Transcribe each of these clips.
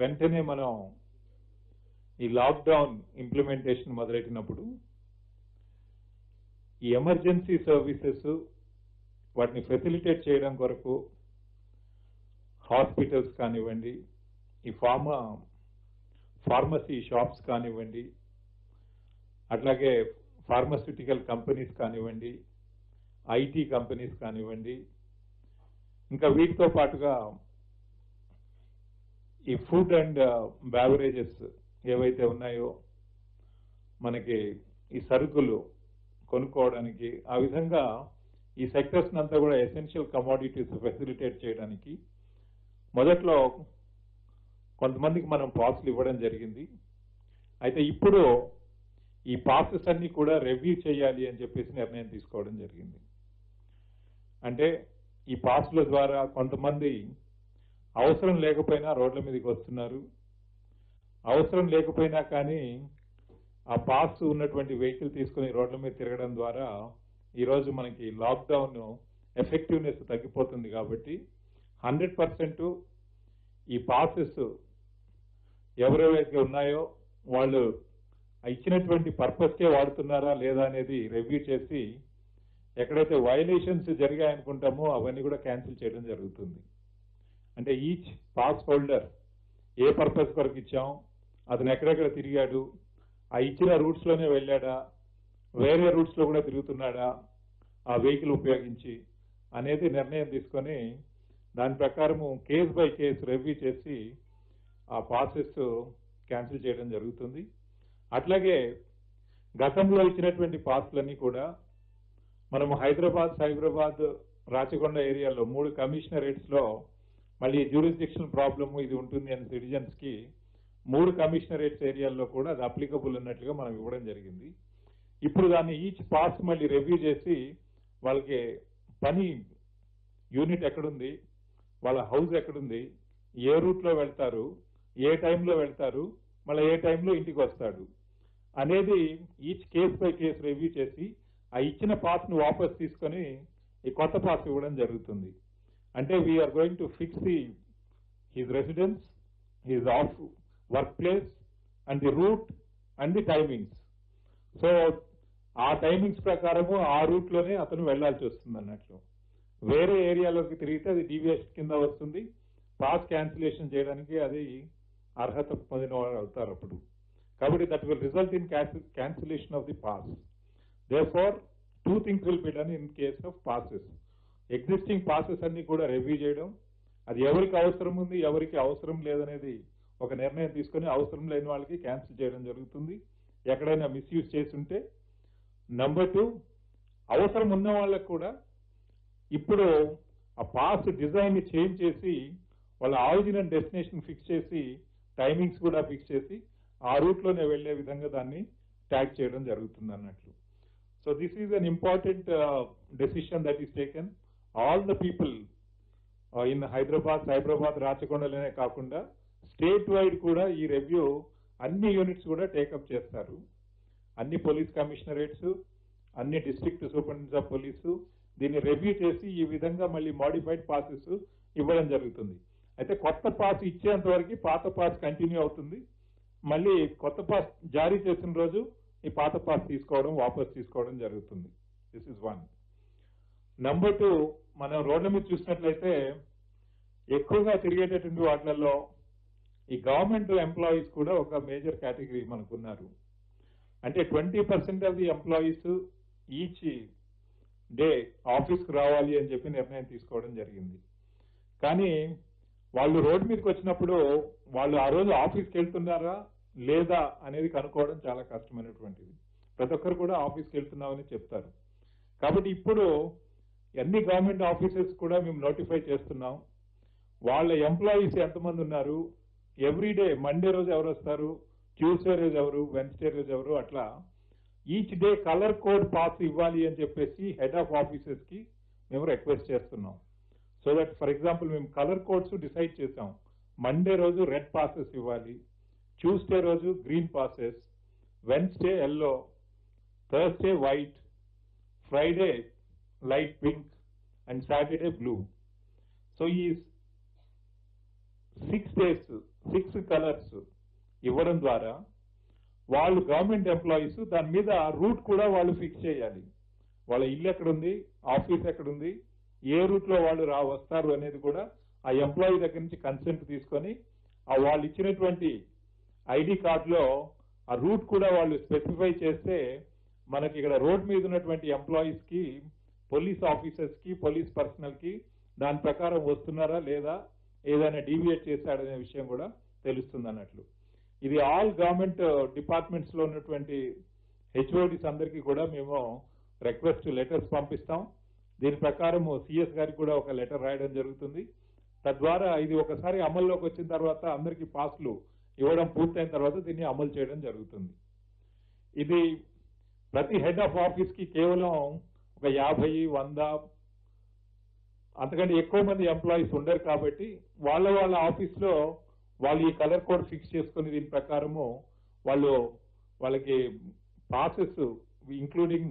వెంటనే మనం ఈ లాక్డౌన్ ఇంప్లిమెంటేషన్ మొదలెట్టినప్పుడు ఈ ఎమర్జెన్సీ సర్వీసెస్ వాటిని ఫెసిలిటేట్ చేయడం కొరకు హాస్పిటల్స్ కానివ్వండి, ఈ ఫార్మసీ షాప్స్ కానివ్వండి, అట్లాగే ఫార్మాస్యూటికల్ కంపెనీస్ కానివ్వండి, ఐటీ కంపెనీస్ కానివ్వండి, ఇంకా వీటితో పాటుగా ఈ ఫుడ్ అండ్ బ్యావరేజెస్ ఏవైతే ఉన్నాయో మనకి ఈ సరుకులు కొనుక్కోవడానికి, ఆ విధంగా ఈ సెక్టర్స్ అంతా కూడా ఎసెన్షియల్ కమోడిటీస్ ఫెసిలిటేట్ చేయడానికి మొదట్లో కొంతమందికి మనం పాస్లు ఇవ్వడం జరిగింది. అయితే ఇప్పుడు ఈ పాసెస్ అన్ని కూడా రివ్యూ చేయాలి అని చెప్పేసి నిర్ణయం తీసుకోవడం జరిగింది. అంటే ఈ పాస్ల ద్వారా కొంతమంది అవసరం లేకపోయినా రోడ్ల మీదకి వస్తున్నారు, అవసరం లేకపోయినా కానీ ఆ పాస్ ఉన్నటువంటి వెహికల్ తీసుకుని రోడ్ల మీద తిరగడం ద్వారా ఈరోజు మనకి లాక్డౌన్ ఎఫెక్టివ్నెస్ తగ్గిపోతుంది. కాబట్టి 100% ఈ పాసెస్ ఎవరెవరైతే ఉన్నాయో వాళ్ళు ఇచ్చినటువంటి పర్పస్కే వాడుతున్నారా లేదా అనేది రివ్యూ చేసి ఎక్కడైతే వైలేషన్స్ జరిగాయనుకుంటామో అవన్నీ కూడా క్యాన్సిల్ చేయడం జరుగుతుంది. అంటే ఈచ్ పాస్ హోల్డర్ ఏ పర్పస్ కొరకు ఇచ్చాం, అతను ఎక్కడెక్కడ తిరిగాడు, ఆ ఇచ్చిన రూట్స్ లోనే వెళ్ళాడా, వేరే రూట్స్ లో కూడా తిరుగుతున్నాడా ఆ వెహికల్ ఉపయోగించి అనేది నిర్ణయం తీసుకొని దాని ప్రకారము కేస్ బై కేసు రివ్యూ చేసి ఆ పాసెస్ క్యాన్సిల్ చేయడం జరుగుతుంది. అట్లాగే గతంలో ఇచ్చినటువంటి పాస్లన్నీ కూడా మనము హైదరాబాద్, సైబరాబాద్, రాచకొండ ఏరియాలో 3 కమిషనరేట్స్ లో మళ్ళీ జ్యూరిస్డిక్షన్ ప్రాబ్లమ్ ఇది ఉంటుంది అని సిటిజన్స్ కి 3 కమిషనరేట్స్ ఏరియాల్లో కూడా అది అప్లికబుల్ ఉన్నట్లుగా మనం ఇవ్వడం జరిగింది. ఇప్పుడు దాన్ని ఈచ్ పాస్ మళ్ళీ రివ్యూ చేసి వాళ్ళకి పని యూనిట్ ఎక్కడుంది, వాళ్ళ హౌస్ ఎక్కడుంది, ఏ రూట్ లో వెళ్తారు, ఏ టైంలో వెళ్తారు, మళ్ళీ ఏ టైంలో ఇంటికి వస్తాడు అనేది each case by case review చేసి ఆ ఇచ్చిన పాస్ ను వాపస్ తీసుకొని ఈ కొత్త పాస్ ఇవ్వడం జరుగుతుంది. అంటే we're going to fix his residence, his of work place and the route and the timings. So ఆ టైమింగ్స్ ప్రకారము ఆ రూట్ లోనే అతను వెళ్లాల్సి వస్తుంది అన్నట్లు. వేరే ఏరియాలోకి తిరిగితే అది డీవియేషన్ కింద వస్తుంది. పాస్ క్యాన్సిలేషన్ చేయడానికి అది అర్హత పొందిన వారు అవుతారు అప్పుడు. కాబట్టి that will result in cancellation of the pass. Therefore 2 things will be done in case of passes. Existing passes అన్ని కూడా రివ్యూ చేయడం, అది ఎవరికి అవసరం ఉంది ఎవరికి అవసరం లేదనేది ఒక నిర్ణయం తీసుకొని అవసరం లేని వాళ్ళకి క్యాన్సిల్ చేయడం జరుగుతుంది ఎక్కడైనా మిస్యూజ్ చేసి ఉంటే. నంబర్ 2, అవసరం ఉన్న వాళ్ళకు కూడా ఇప్పుడు ఆ పాస్ డిజైన్ ని చేంజ్ చేసి వాళ్ళ ఆరిజిన్ అండ్ డెస్టినేషన్ ఫిక్స్ చేసి టైమింగ్స్ కూడా ఫిక్స్ చేసి ఆ రూట్ లోనే వెళ్లే విధంగా దాన్ని ట్యాగ్ చేయడం జరుగుతుంది అన్నట్లు. So this is an important decision that is taken. All the people in Hyderabad, Cyberabad, Rachakondaలోనే కాకుండా స్టేట్ వైడ్ కూడా ఈ రివ్యూ అన్ని యూనిట్స్ కూడా టేకప్ చేస్తారు. అన్ని పోలీస్ కమిషనరేట్స్, అన్ని డిస్ట్రిక్ట్ సూపరింటెండెంట్స్ ఆఫ్ పోలీసు దీన్ని రివ్యూ చేసి ఈ విధంగా మళ్ళీ మోడిఫైడ్ పాసెస్ ఇవ్వడం జరుగుతుంది. అయితే కొత్త పాస్ ఇచ్చేంత వరకు పాత పాస్ కంటిన్యూ అవుతుంది. మళ్ళీ కొత్త పాస్ జారీ చేసిన రోజు ఈ పాత పాస్ తీసుకోవడం వాపస్ తీసుకోవడం జరుగుతుంది. This is 1. నంబర్ 2, మనం రోడ్ల మీద చూసినట్లయితే ఎక్కువగా తిరిగేటటువంటి వాటిలలో ఈ గవర్నమెంట్ ఎంప్లాయీస్ కూడా ఒక మేజర్ కేటగిరీ మనకున్నారు. అంటే 20% of the employees each day ఆఫీస్కి రావాలి అని చెప్పి నిర్ణయం తీసుకోవడం జరిగింది. కానీ వాళ్ళు రోడ్డు మీదకి వచ్చినప్పుడు వాళ్ళు ఆ రోజు ఆఫీస్కి వెళ్తున్నారా లేదా అనేది కనుక్కోవడం చాలా కష్టమైనటువంటిది. ప్రతి ఒక్కరు కూడా ఆఫీస్కి వెళ్తున్నామని చెప్తారు. కాబట్టి ఇప్పుడు అన్ని గవర్నమెంట్ ఆఫీసెస్ కూడా మేము నోటిఫై చేస్తున్నాం. వాళ్ళ ఎంప్లాయీస్ ఎంతమంది ఉన్నారు, ఎవ్రీడే మండే రోజు ఎవరు వస్తారు, ట్యూస్డే రోజు ఎవరు, వెన్స్డే రోజు ఎవరు, అట్లా each day scholar code pass ఇవ్వాలి అని చెప్పేసి హెడ్ ఆఫ్ ఆఫీసెస్ కి మేము రిక్వెస్ట్ చేస్తున్నాం. సో దట్ ఫర్ ఎగ్జాంపుల్ మేము కలర్ కోడ్స్ డిసైడ్ చేసాం. మండే రోజు రెడ్ పాసెస్ ఇవ్వాలి, ట్యూస్డే రోజు green passes, Wednesday yellow, Thursday white, Friday light pink and Saturday blue. So ఈ 6 days 6 కలర్స్ ఇవ్వడం ద్వారా వాళ్ళు గవర్నమెంట్ ఎంప్లాయీస్ దాని మీద రూట్ కూడా వాళ్ళు ఫిక్స్ చేయాలి. వాళ్ళ ఇల్లు ఎక్కడుంది, ఆఫీస్ ఎక్కడుంది, ఏ రూట్ లో వాళ్ళు వస్తారు అనేది కూడా ఆ ఎంప్లాయీ దగ్గర నుంచి కన్సెంట్ తీసుకొని ఆ వాళ్ళు ఇచ్చినటువంటి ఐడి కార్డులో ఆ రూట్ కూడా వాళ్ళు స్పెసిఫై చేస్తే మనకి ఇక్కడ రోడ్ మీద ఉన్నటువంటి ఎంప్లాయీస్ కి, పోలీస్ ఆఫీసర్స్ కి, పోలీస్ పర్సనల్ కి దాని ప్రకారం వస్తున్నారా లేదా, ఏదైనా డీవియేట్ చేశాడనే విషయం కూడా తెలుస్తుంది అన్నట్లు. ఇది ఆల్ గవర్నమెంట్ డిపార్ట్మెంట్స్ లో ఉన్నటువంటి హెచ్ఓడిస్ అందరికీ కూడా మేము రిక్వెస్ట్ లెటర్స్ పంపిస్తాం. దీని ప్రకారం సిఎస్ గారికి కూడా ఒక లెటర్ రాయడం జరుగుతుంది. తద్వారా ఇది ఒకసారి అమల్లోకి వచ్చిన తర్వాత అందరికీ పాస్లు ఇవ్వడం పూర్తయిన తర్వాత దీన్ని అమలు చేయడం జరుగుతుంది. ఇది ప్రతి హెడ్ ఆఫ్ ఆఫీస్ కి కేవలం ఒక 50, 100 అంతకంటే ఎక్కువ మంది ఎంప్లాయీస్ ఉండరు కాబట్టి వాళ్ళ ఆఫీస్ లో వాళ్ళు ఈ కలర్ కోడ్ ఫిక్స్ చేసుకుని దీని ప్రకారము వాళ్ళకి ప్రాసెస్ ఇంక్లూడింగ్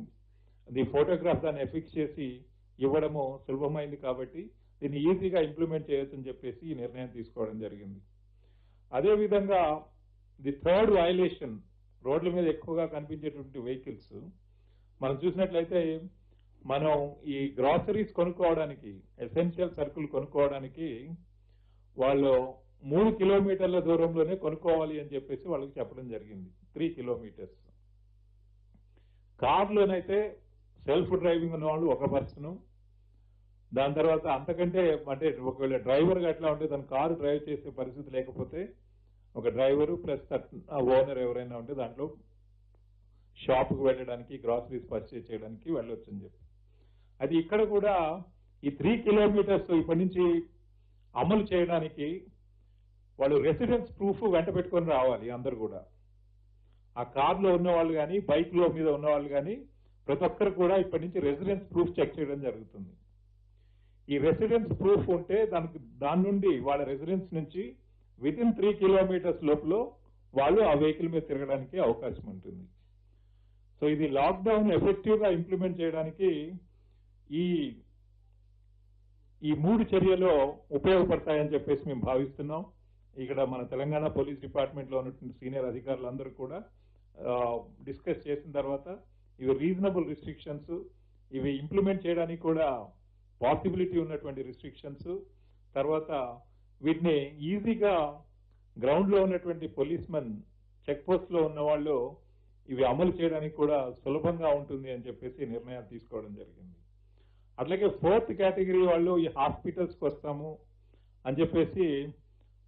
ది ఫోటోగ్రాఫ్ దాన్ని ఎఫిక్స్ చేసి ఇవ్వడము సులభమైంది కాబట్టి దీన్ని ఈజీగా ఇంప్లిమెంట్ చేయొచ్చని చెప్పేసి ఈ నిర్ణయం తీసుకోవడం జరిగింది. అదేవిధంగా ది థర్డ్ వయలేషన్, రోడ్ల మీద ఎక్కువగా కనిపించేటువంటి వెహికల్స్ మనం చూసినట్లయితే మనం ఈ గ్రాసరీస్ కొనుక్కోవడానికి, ఎసెన్షియల్ సరుకులు కొనుక్కోవడానికి వాళ్ళు 3 కిలోమీటర్ల దూరంలోనే కొనుక్కోవాలి అని చెప్పేసి వాళ్ళకి చెప్పడం జరిగింది. 3 కిలోమీటర్స్. కార్లోనైతే సెల్ఫ్ డ్రైవింగ్ ఉన్న వాళ్ళు ఒక పర్సన్, దాని తర్వాత అంతకంటే అంటే ఒకవేళ డ్రైవర్ అట్లా ఉంటే తన కారు డ్రైవ్ చేసే పరిస్థితి లేకపోతే ఒక డ్రైవరు ప్లస్ ఓనర్ ఎవరైనా ఉంటే దాంట్లో షాప్కి వెళ్ళడానికి, గ్రాసరీస్ పర్చేజ్ చేయడానికి వెళ్ళొచ్చు అని చెప్పి. అది ఇక్కడ కూడా ఈ 3 కిలోమీటర్స్ ఇప్పటి నుంచి అమలు చేయడానికి వాళ్ళు రెసిడెన్స్ ప్రూఫ్ వెంట పెట్టుకొని రావాలి. అందరు కూడా ఆ కార్లో ఉన్న వాళ్ళు కానీ, బైక్ లో మీద ఉన్న వాళ్ళు కానీ ప్రతి ఒక్కరు కూడా ఇప్పటి నుంచి రెసిడెన్స్ ప్రూఫ్ చెక్ చేయడం జరుగుతుంది. ఈ రెసిడెన్స్ ప్రూఫ్ ఉంటే దాని నుండి వాళ్ళ రెసిడెన్స్ నుంచి వితిన్ 3 కిలోమీటర్స్ లోపల వాళ్ళు ఆ వెహికల్ మీద తిరగడానికి అవకాశం ఉంటుంది. సో ఇది లాక్డౌన్ ఎఫెక్టివ్ గా ఇంప్లిమెంట్ చేయడానికి ఈ 3 చర్యలు ఉపయోగపడతాయని చెప్పేసి మేము భావిస్తున్నాం. ఇక్కడ మన తెలంగాణ పోలీస్ డిపార్ట్మెంట్ లో ఉన్నటువంటి సీనియర్ అధికారులందరూ కూడా డిస్కస్ చేసిన తర్వాత ఇవి రీజనబుల్ రిస్ట్రిక్షన్స్, ఇవి ఇంప్లిమెంట్ చేయడానికి కూడా పాసిబిలిటీ ఉన్నటువంటి రిస్ట్రిక్షన్స్, తర్వాత వీటిని ఈజీగా గ్రౌండ్ లో ఉన్నటువంటి పోలీస్ మెన్, చెక్ పోస్ట్ లో ఉన్న వాళ్ళు ఇవి అమలు చేయడానికి కూడా సులభంగా ఉంటుంది అని చెప్పేసి నిర్ణయాలు తీసుకోవడం జరిగింది. అట్లాగే 4th కేటగిరీ వాళ్ళు ఈ హాస్పిటల్స్కి వస్తాము అని చెప్పేసి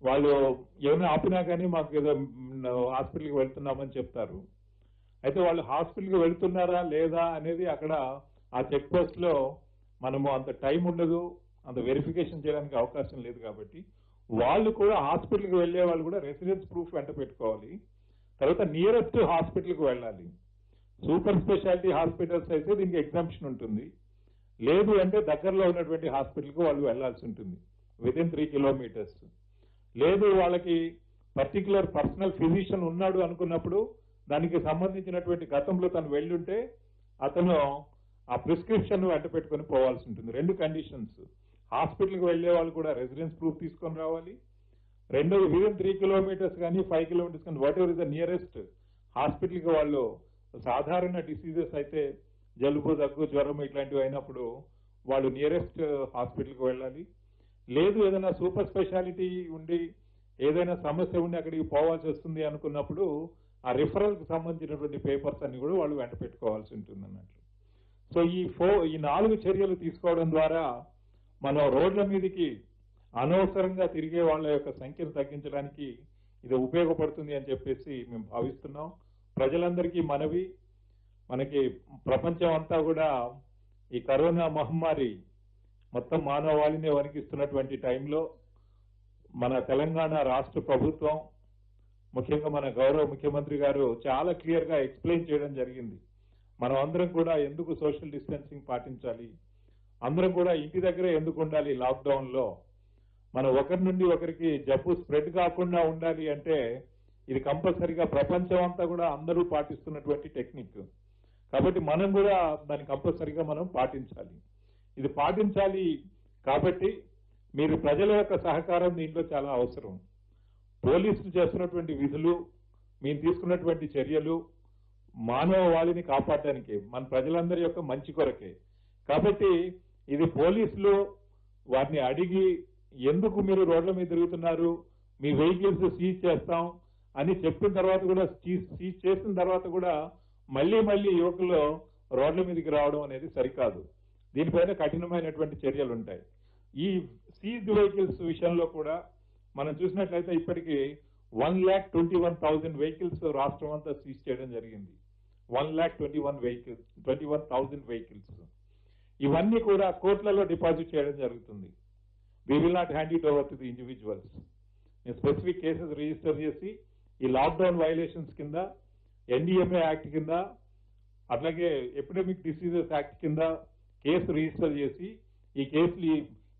వాళ్ళు ఏమైనా ఆపినా కానీ మాకు ఏదో హాస్పిటల్కి వెళ్తున్నామని చెప్తారు. అయితే వాళ్ళు హాస్పిటల్కి వెళ్తున్నారా లేదా అనేది అక్కడ ఆ చెక్ పోస్ట్ లో మనము అంత టైం ఉండదు, అంత వెరిఫికేషన్ చేయడానికి అవకాశం లేదు కాబట్టి వాళ్ళు కూడా హాస్పిటల్కి వెళ్లే వాళ్ళు కూడా రెసిడెన్స్ ప్రూఫ్ వెంట పెట్టుకోవాలి. తర్వాత నియరెస్ట్ హాస్పిటల్కి వెళ్ళాలి. సూపర్ స్పెషాలిటీ హాస్పిటల్స్ అయితే దీనికి ఎగ్జామ్షన్ ఉంటుంది. లేదు అంటే దగ్గరలో ఉన్నటువంటి హాస్పిటల్కి వాళ్ళు వెళ్లాల్సి ఉంటుంది వితిన్ 3 కిలోమీటర్స్. లేదు వాళ్ళకి పర్టికులర్ పర్సనల్ ఫిజిషియన్ ఉన్నాడు అనుకున్నప్పుడు దానికి సంబంధించినటువంటి గతంలో తను వెళ్ళుంటే అతను ఆ ప్రిస్క్రిప్షన్ వెంట పెట్టుకుని పోవాల్సి ఉంటుంది. 2 కండిషన్స్. హాస్పిటల్కి వెళ్లే వాళ్ళు కూడా రెసిడెన్స్ ప్రూఫ్ తీసుకొని రావాలి. రెండోది విదిన్ 3 కిలోమీటర్స్ కానీ 5 కిలోమీటర్స్ కానీ what ever is the nearest హాస్పిటల్కి వాళ్ళు సాధారణ డిసీజెస్ అయితే జలుబు, దగ్గు, జ్వరం ఇట్లాంటివి అయినప్పుడు వాళ్ళు నియరెస్ట్ హాస్పిటల్కి వెళ్ళాలి. లేదు ఏదైనా సూపర్ స్పెషాలిటీ ఉండి ఏదైనా సమస్య ఉండి అక్కడికి పోవాల్సి వస్తుంది అనుకున్నప్పుడు ఆ రిఫరల్ కి సంబంధించినటువంటి పేపర్స్ అన్ని కూడా వాళ్ళు వెంట పెట్టుకోవాల్సి ఉంటుంది అన్నట్లు. సో ఈ 4 చర్యలు తీసుకోవడం ద్వారా మనం రోడ్ల మీదకి అనవసరంగా తిరిగే వాళ్ళ యొక్క సంఖ్యను తగ్గించడానికి ఇది ఉపయోగపడుతుంది అని చెప్పేసి మేము భావిస్తున్నాం. ప్రజలందరికీ మనవి, మనకి ప్రపంచం అంతా కూడా ఈ కరోనా మహమ్మారి మొత్తం మానవాళిని వణికిస్తున్నటువంటి టైంలో మన తెలంగాణ రాష్ట్ర ప్రభుత్వం, ముఖ్యంగా మన గౌరవ ముఖ్యమంత్రి గారు చాలా క్లియర్ గా ఎక్స్ప్లెయిన్ చేయడం జరిగింది. మనం అందరం కూడా ఎందుకు సోషల్ డిస్టెన్సింగ్ పాటించాలి, అందరం కూడా ఇంటి దగ్గరే ఎందుకు ఉండాలి, లాక్డౌన్ లో మనం ఒకరి నుండి ఒకరికి జబ్బు స్ప్రెడ్ కాకుండా ఉండాలి అంటే ఇది కంపల్సరీగా ప్రపంచం అంతా కూడా అందరూ పాటిస్తున్నటువంటి టెక్నిక్. కాబట్టి మనం కూడా దాన్ని కంపల్సరీగా మనం పాటించాలి. ఇది పాటించాలి కాబట్టి మీరు ప్రజల యొక్క సహకారం దీంట్లో చాలా అవసరం. పోలీసులు చేస్తున్నటువంటి విధులు, మేము తీసుకున్నటువంటి చర్యలు మానవాళిని కాపాడడానికి, మన ప్రజలందరి యొక్క మంచి కొరకే. కాబట్టి ఇది పోలీసులు వారిని అడిగి ఎందుకు మీరు రోడ్ల మీద తిరుగుతున్నారు, మీ వెహికల్స్ సీజ్ చేస్తాం అని చెప్పిన తర్వాత కూడా, సీజ్ చేసిన తర్వాత కూడా మళ్ళీ యువకులు రోడ్ల మీదకి రావడం అనేది సరికాదు. దీనిపైన కఠినమైనటువంటి చర్యలు ఉంటాయి. ఈ సీజ్ వెహికల్స్ విషయంలో కూడా మనం చూసినట్లయితే ఇప్పటికీ 1,21,000 వెహికల్స్ రాష్ట్రం అంతా సీజ్ చేయడం జరిగింది. 1,21,000 వెహికల్స్. ఇవన్నీ కూడా కోర్టులలో డిపాజిట్ చేయడం జరుగుతుంది. We will not hand it over to the individuals. Specific cases register చేసి ఈ లాక్డౌన్ వైలేషన్స్ కింద, ఎన్డీఎంఏ యాక్ట్ కింద, అట్లాగే ఎపిడమిక్ డిసీజెస్ యాక్ట్ కింద కేసు రిజిస్టర్ చేసి ఈ కేసులు,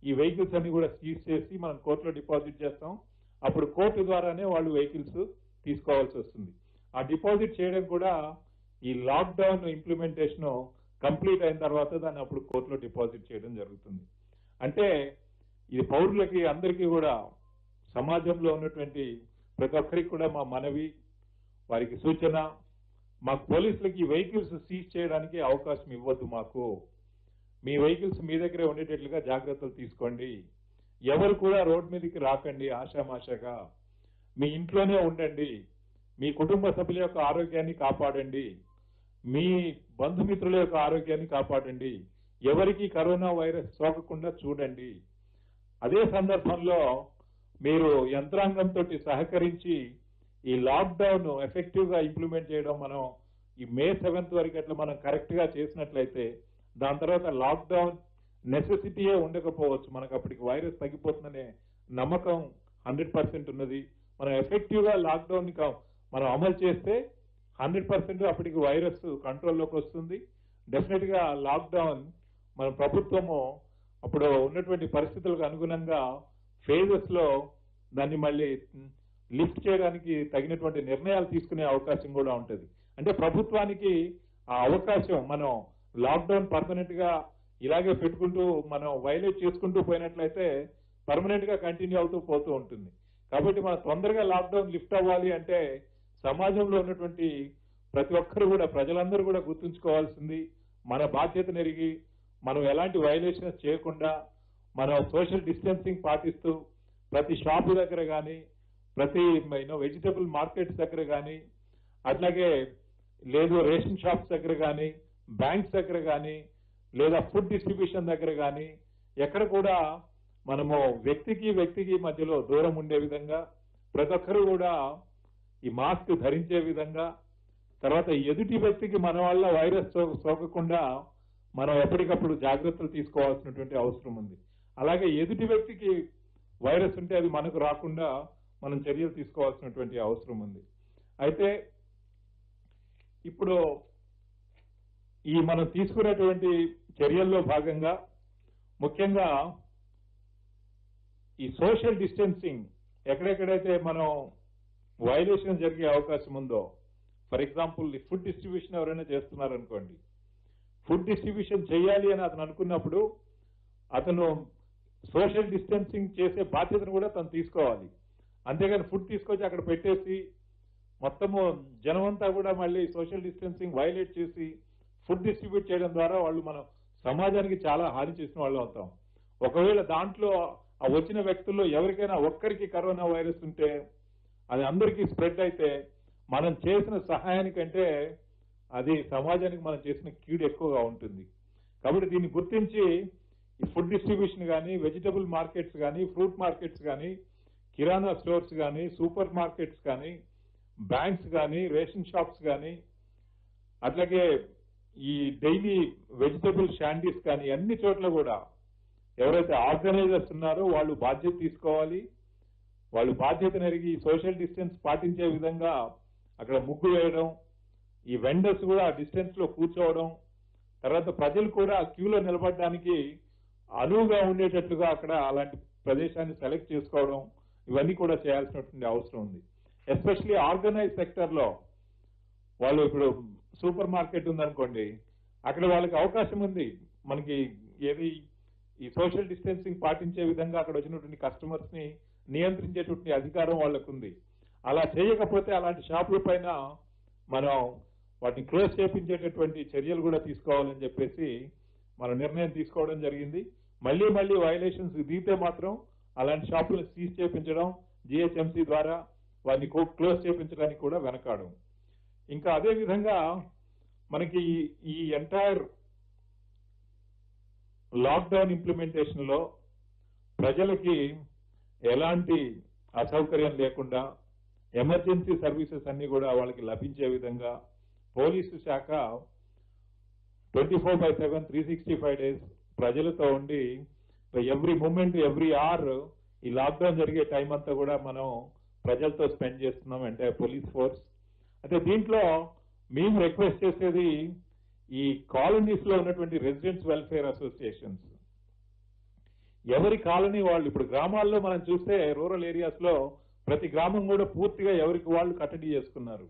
ఈ వెహికల్స్ అన్ని కూడా సీజ్ చేసి మనం కోర్టులో డిపాజిట్ చేస్తాం. అప్పుడు కోర్టు ద్వారానే వాళ్ళు వెహికల్స్ తీసుకోవాల్సి వస్తుంది. ఆ డిపాజిట్ చేయడం కూడా ఈ లాక్డౌన్ ఇంప్లిమెంటేషన్ కంప్లీట్ అయిన తర్వాత దాన్ని అప్పుడు కోర్టులో డిపాజిట్ చేయడం జరుగుతుంది. అంటే ఇది పౌరులకి అందరికీ కూడా, సమాజంలో ఉన్నటువంటి ప్రతి ఒక్కరికి కూడా మా మనవి, వారికి సూచన, మాకు పోలీసులకి వెహికల్స్ సీజ్ చేయడానికి అవకాశం ఇవ్వద్దు. మాకు మీ వెహికల్స్ మీ దగ్గరే ఉండేటట్లుగా జాగ్రత్తలు తీసుకోండి. ఎవరు కూడా రోడ్ మీదకి రాకండి ఆషామాషాగా. మీ ఇంట్లోనే ఉండండి. మీ కుటుంబ సభ్యుల యొక్క ఆరోగ్యాన్ని కాపాడండి. మీ బంధుమిత్రుల యొక్క ఆరోగ్యాన్ని కాపాడండి. ఎవరికి కరోనా వైరస్ సోకకుండా చూడండి. అదే సందర్భంలో మీరు యంత్రాంగంతో సహకరించి ఈ లాక్డౌన్ ఎఫెక్టివ్ గా ఇంప్లిమెంట్ చేయడం, మనం ఈ May 7th వరకు అట్లా మనం కరెక్ట్ గా చేసినట్లయితే దాని తర్వాత లాక్డౌన్ నెసెసిటీయే ఉండకపోవచ్చు. మనకు అప్పటికి వైరస్ తగ్గిపోతుందనే నమ్మకం 100% ఉన్నది. మనం ఎఫెక్టివ్ గా లాక్డౌన్ ని మనం అమలు చేస్తే 100% అప్పటికి వైరస్ కంట్రోల్లోకి వస్తుంది. డెఫినెట్ గా లాక్డౌన్ మన ప్రభుత్వము అప్పుడు ఉన్నటువంటి పరిస్థితులకు అనుగుణంగా ఫేజెస్ లో దాన్ని మళ్ళీ లిఫ్ట్ చేయడానికి తగినటువంటి నిర్ణయాలు తీసుకునే అవకాశం కూడా ఉంటుంది. అంటే ప్రభుత్వానికి ఆ అవకాశం, మనం లాక్డౌన్ పర్మనెంట్ గా ఇలాగే పెట్టుకుంటూ మనం వైలేట్ చేసుకుంటూ పోయినట్లయితే పర్మనెంట్ గా కంటిన్యూ అవుతూ పోతూ ఉంటుంది. కాబట్టి మనం తొందరగా లాక్డౌన్ లిఫ్ట్ అవ్వాలి అంటే సమాజంలో ఉన్నటువంటి ప్రతి ఒక్కరు కూడా, ప్రజలందరూ కూడా గుర్తుంచుకోవాల్సింది, మన బాధ్యతను ఎరిగి మనం ఎలాంటి వైలేషన్స్ చేయకుండా మనం సోషల్ డిస్టెన్సింగ్ పాటిస్తూ ప్రతి షాపు దగ్గర కానీ, ప్రతి వెజిటబుల్ మార్కెట్స్ దగ్గర కానీ, అట్లాగే లేదు రేషన్ షాప్స్ దగ్గర కానీ, బ్యాంక్స్ దగ్గర కానీ, లేదా ఫుడ్ డిస్ట్రిబ్యూషన్ దగ్గర కానీ ఎక్కడ కూడా మనము వ్యక్తికి మధ్యలో దూరం ఉండే విధంగా, ప్రతి ఒక్కరు కూడా ఈ మాస్క్ ధరించే విధంగా, తర్వాత ఎదుటి వ్యక్తికి మన వల్ల వైరస్ సోకకుండా మనం ఎప్పటికప్పుడు జాగ్రత్తలు తీసుకోవాల్సినటువంటి అవసరం ఉంది. అలాగే ఎదుటి వ్యక్తికి వైరస్ ఉంటే అది మనకు రాకుండా మనం చర్యలు తీసుకోవాల్సినటువంటి అవసరం ఉంది. అయితే ఇప్పుడు ఈ మనం తీసుకునేటువంటి చర్యల్లో భాగంగా ముఖ్యంగా ఈ సోషల్ డిస్టెన్సింగ్ ఎక్కడెక్కడైతే మనం వైలేషన్ జరిగే అవకాశం ఉందో, ఫర్ ఎగ్జాంపుల్ ఈ ఫుడ్ డిస్ట్రిబ్యూషన్ ఎవరైనా చేస్తున్నారనుకోండి, ఫుడ్ డిస్ట్రిబ్యూషన్ చేయాలి అని అతను అనుకున్నప్పుడు అతను సోషల్ డిస్టెన్సింగ్ చేసే బాధ్యతను కూడా తను తీసుకోవాలి. అంతేగాని ఫుడ్ తీసుకొచ్చి అక్కడ పెట్టేసి మొత్తము జనమంతా కూడా మళ్ళీ సోషల్ డిస్టెన్సింగ్ వైలేట్ చేసి ఫుడ్ డిస్ట్రిబ్యూట్ చేయడం ద్వారా వాళ్ళు మనం సమాజానికి చాలా హాని చేసిన వాళ్ళు అవుతాం. ఒకవేళ దాంట్లో ఆ వచ్చిన వ్యక్తుల్లో ఎవరికైనా ఒక్కరికి కరోనా వైరస్ ఉంటే అది అందరికీ స్ప్రెడ్ అయితే మనం చేసిన సహాయానికంటే అది సమాజానికి మనం చేసిన కీడు ఎక్కువగా ఉంటుంది. కాబట్టి దీన్ని గుర్తించి ఈ ఫుడ్ డిస్ట్రిబ్యూషన్ కానీ, వెజిటబుల్ మార్కెట్స్ కానీ, ఫ్రూట్ మార్కెట్స్ కానీ, కిరాణా స్టోర్స్ కానీ, సూపర్ మార్కెట్స్ కానీ, బ్యాంక్స్ కానీ, రేషన్ షాప్స్ కానీ, అట్లాగే ఈ డైలీ వెజిటబుల్ షాండీస్ కానీ అన్ని చోట్ల కూడా ఎవరైతే ఆర్గనైజర్స్ ఉన్నారో వాళ్ళు బాధ్యత తీసుకోవాలి. వాళ్ళు బాధ్యతను ఎరిగి సోషల్ డిస్టెన్స్ పాటించే విధంగా అక్కడ ముగ్గు వేయడం, ఈ వెండర్స్ కూడా ఆ డిస్టెన్స్ లో కూర్చోవడం, తర్వాత ప్రజలు కూడా క్యూలో నిలబడడానికి అనువుగా ఉండేటట్లుగా అక్కడ అలాంటి ప్రదేశాన్ని సెలెక్ట్ చేసుకోవడం, ఇవన్నీ కూడా చేయాల్సినటువంటి అవసరం ఉంది. ఎస్పెషలీ ఆర్గనైజ్ సెక్టర్ లో వాళ్ళు ఇప్పుడు సూపర్ మార్కెట్ ఉందనుకోండి, అక్కడ వాళ్ళకి అవకాశం ఉంది మనకి ఏది ఈ సోషల్ డిస్టెన్సింగ్ పాటించే విధంగా అక్కడ వచ్చినటువంటి కస్టమర్స్ ని నియంత్రించేటువంటి అధికారం వాళ్ళకు ఉంది. అలా చేయకపోతే అలాంటి షాపుల పైన మనం వాటిని క్లోజ్ చేయించేటటువంటి చర్యలు కూడా తీసుకోవాలని చెప్పేసి మనం నిర్ణయం తీసుకోవడం జరిగింది. మళ్ళీ మళ్ళీ వైలేషన్స్ దిగితే మాత్రం అలాంటి షాపులను సీజ్ చేయించడం, జిహెచ్ఎంసీ ద్వారా వాటిని క్లోజ్ చేయించడానికి కూడా వెనకాడం. ఇంకా అదే విధంగా మనకి ఈ ఎంటైర్ లాక్డౌన్ ఇంప్లిమెంటేషన్ లో ప్రజలకి ఎలాంటి అసౌకర్యం లేకుండా ఎమర్జెన్సీ సర్వీసెస్ అన్ని కూడా వాళ్ళకి లభించే విధంగా పోలీసు శాఖ 24/7 365 డేస్ ప్రజలతో ఉండి ఎవ్రీ మూమెంట్ ఎవ్రీ అవర్ ఈ లాక్డౌన్ జరిగే టైం అంతా కూడా మనం ప్రజలతో స్పెండ్ చేస్తున్నాం అంటే పోలీస్ ఫోర్స్. అంటే దీంట్లో మేము రిక్వెస్ట్ చేసేది ఈ కాలనీస్ లో ఉన్నటువంటి రెసిడెంట్స్ వెల్ఫేర్ అసోసియేషన్స్, ఎవరి కాలనీ వాళ్ళు, ఇప్పుడు గ్రామాల్లో మనం చూస్తే రూరల్ ఏరియాస్ లో ప్రతి గ్రామం కూడా పూర్తిగా ఎవరికి వాళ్ళు కట్టడి చేసుకున్నారు.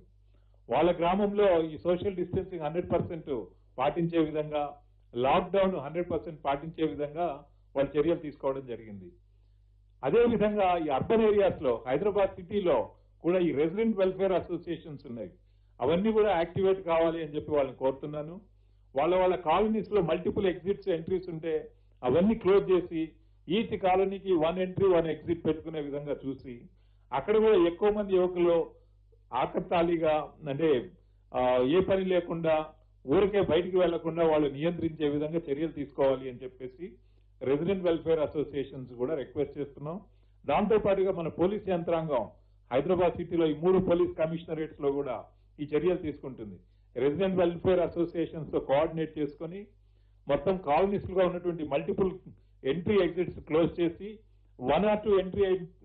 వాళ్ళ గ్రామంలో ఈ సోషల్ డిస్టెన్సింగ్ 100% పాటించే విధంగా, లాక్డౌన్ 100% పాటించే విధంగా వాళ్ళు చర్యలు తీసుకోవడం జరిగింది. అదే విధంగా ఈ అర్బన్ ఏరియాస్ లో హైదరాబాద్ సిటీలో కూడా ఈ రెసిడెంట్ వెల్ఫేర్ అసోసియేషన్స్ ఉన్నాయి, అవన్నీ కూడా యాక్టివేట్ కావాలి అని చెప్పి వాళ్ళని కోరుతున్నాను. వాళ్ళ కాలనీస్ లో మల్టిపుల్ ఎగ్జిట్స్ ఎంట్రీస్ ఉంటే అవన్నీ క్లోజ్ చేసి ఈచ్ కాలనీకి 1 ఎంట్రీ 1 ఎగ్జిట్ పెట్టుకునే విధంగా చూసి అక్కడ కూడా ఎక్కువ మంది యువకులు ఆకతాళిగా అంటే ఏ పని లేకుండా ఊరికే బయటికి వెళ్లకుండా వాళ్ళు నియంత్రించే విధంగా చర్యలు తీసుకోవాలి అని చెప్పేసి రెసిడెంట్ వెల్ఫేర్ అసోసియేషన్స్ కూడా రిక్వెస్ట్ చేస్తున్నాం. దాంతో పాటుగా మన పోలీస్ యంత్రాంగం హైదరాబాద్ సిటీలో ఈ 3 పోలీస్ కమిషనరేట్స్ లో కూడా ఈ చర్యలు తీసుకుంటుంది. రెసిడెంట్ వెల్ఫేర్ అసోసియేషన్స్ తో కోఆర్డినేట్ చేసుకుని మొత్తం కాలనీస్ గా ఉన్నటువంటి మల్టిపుల్ ఎంట్రీ ఎగ్జిట్స్ క్లోజ్ చేసి 1 or 2 ఎంట్రీ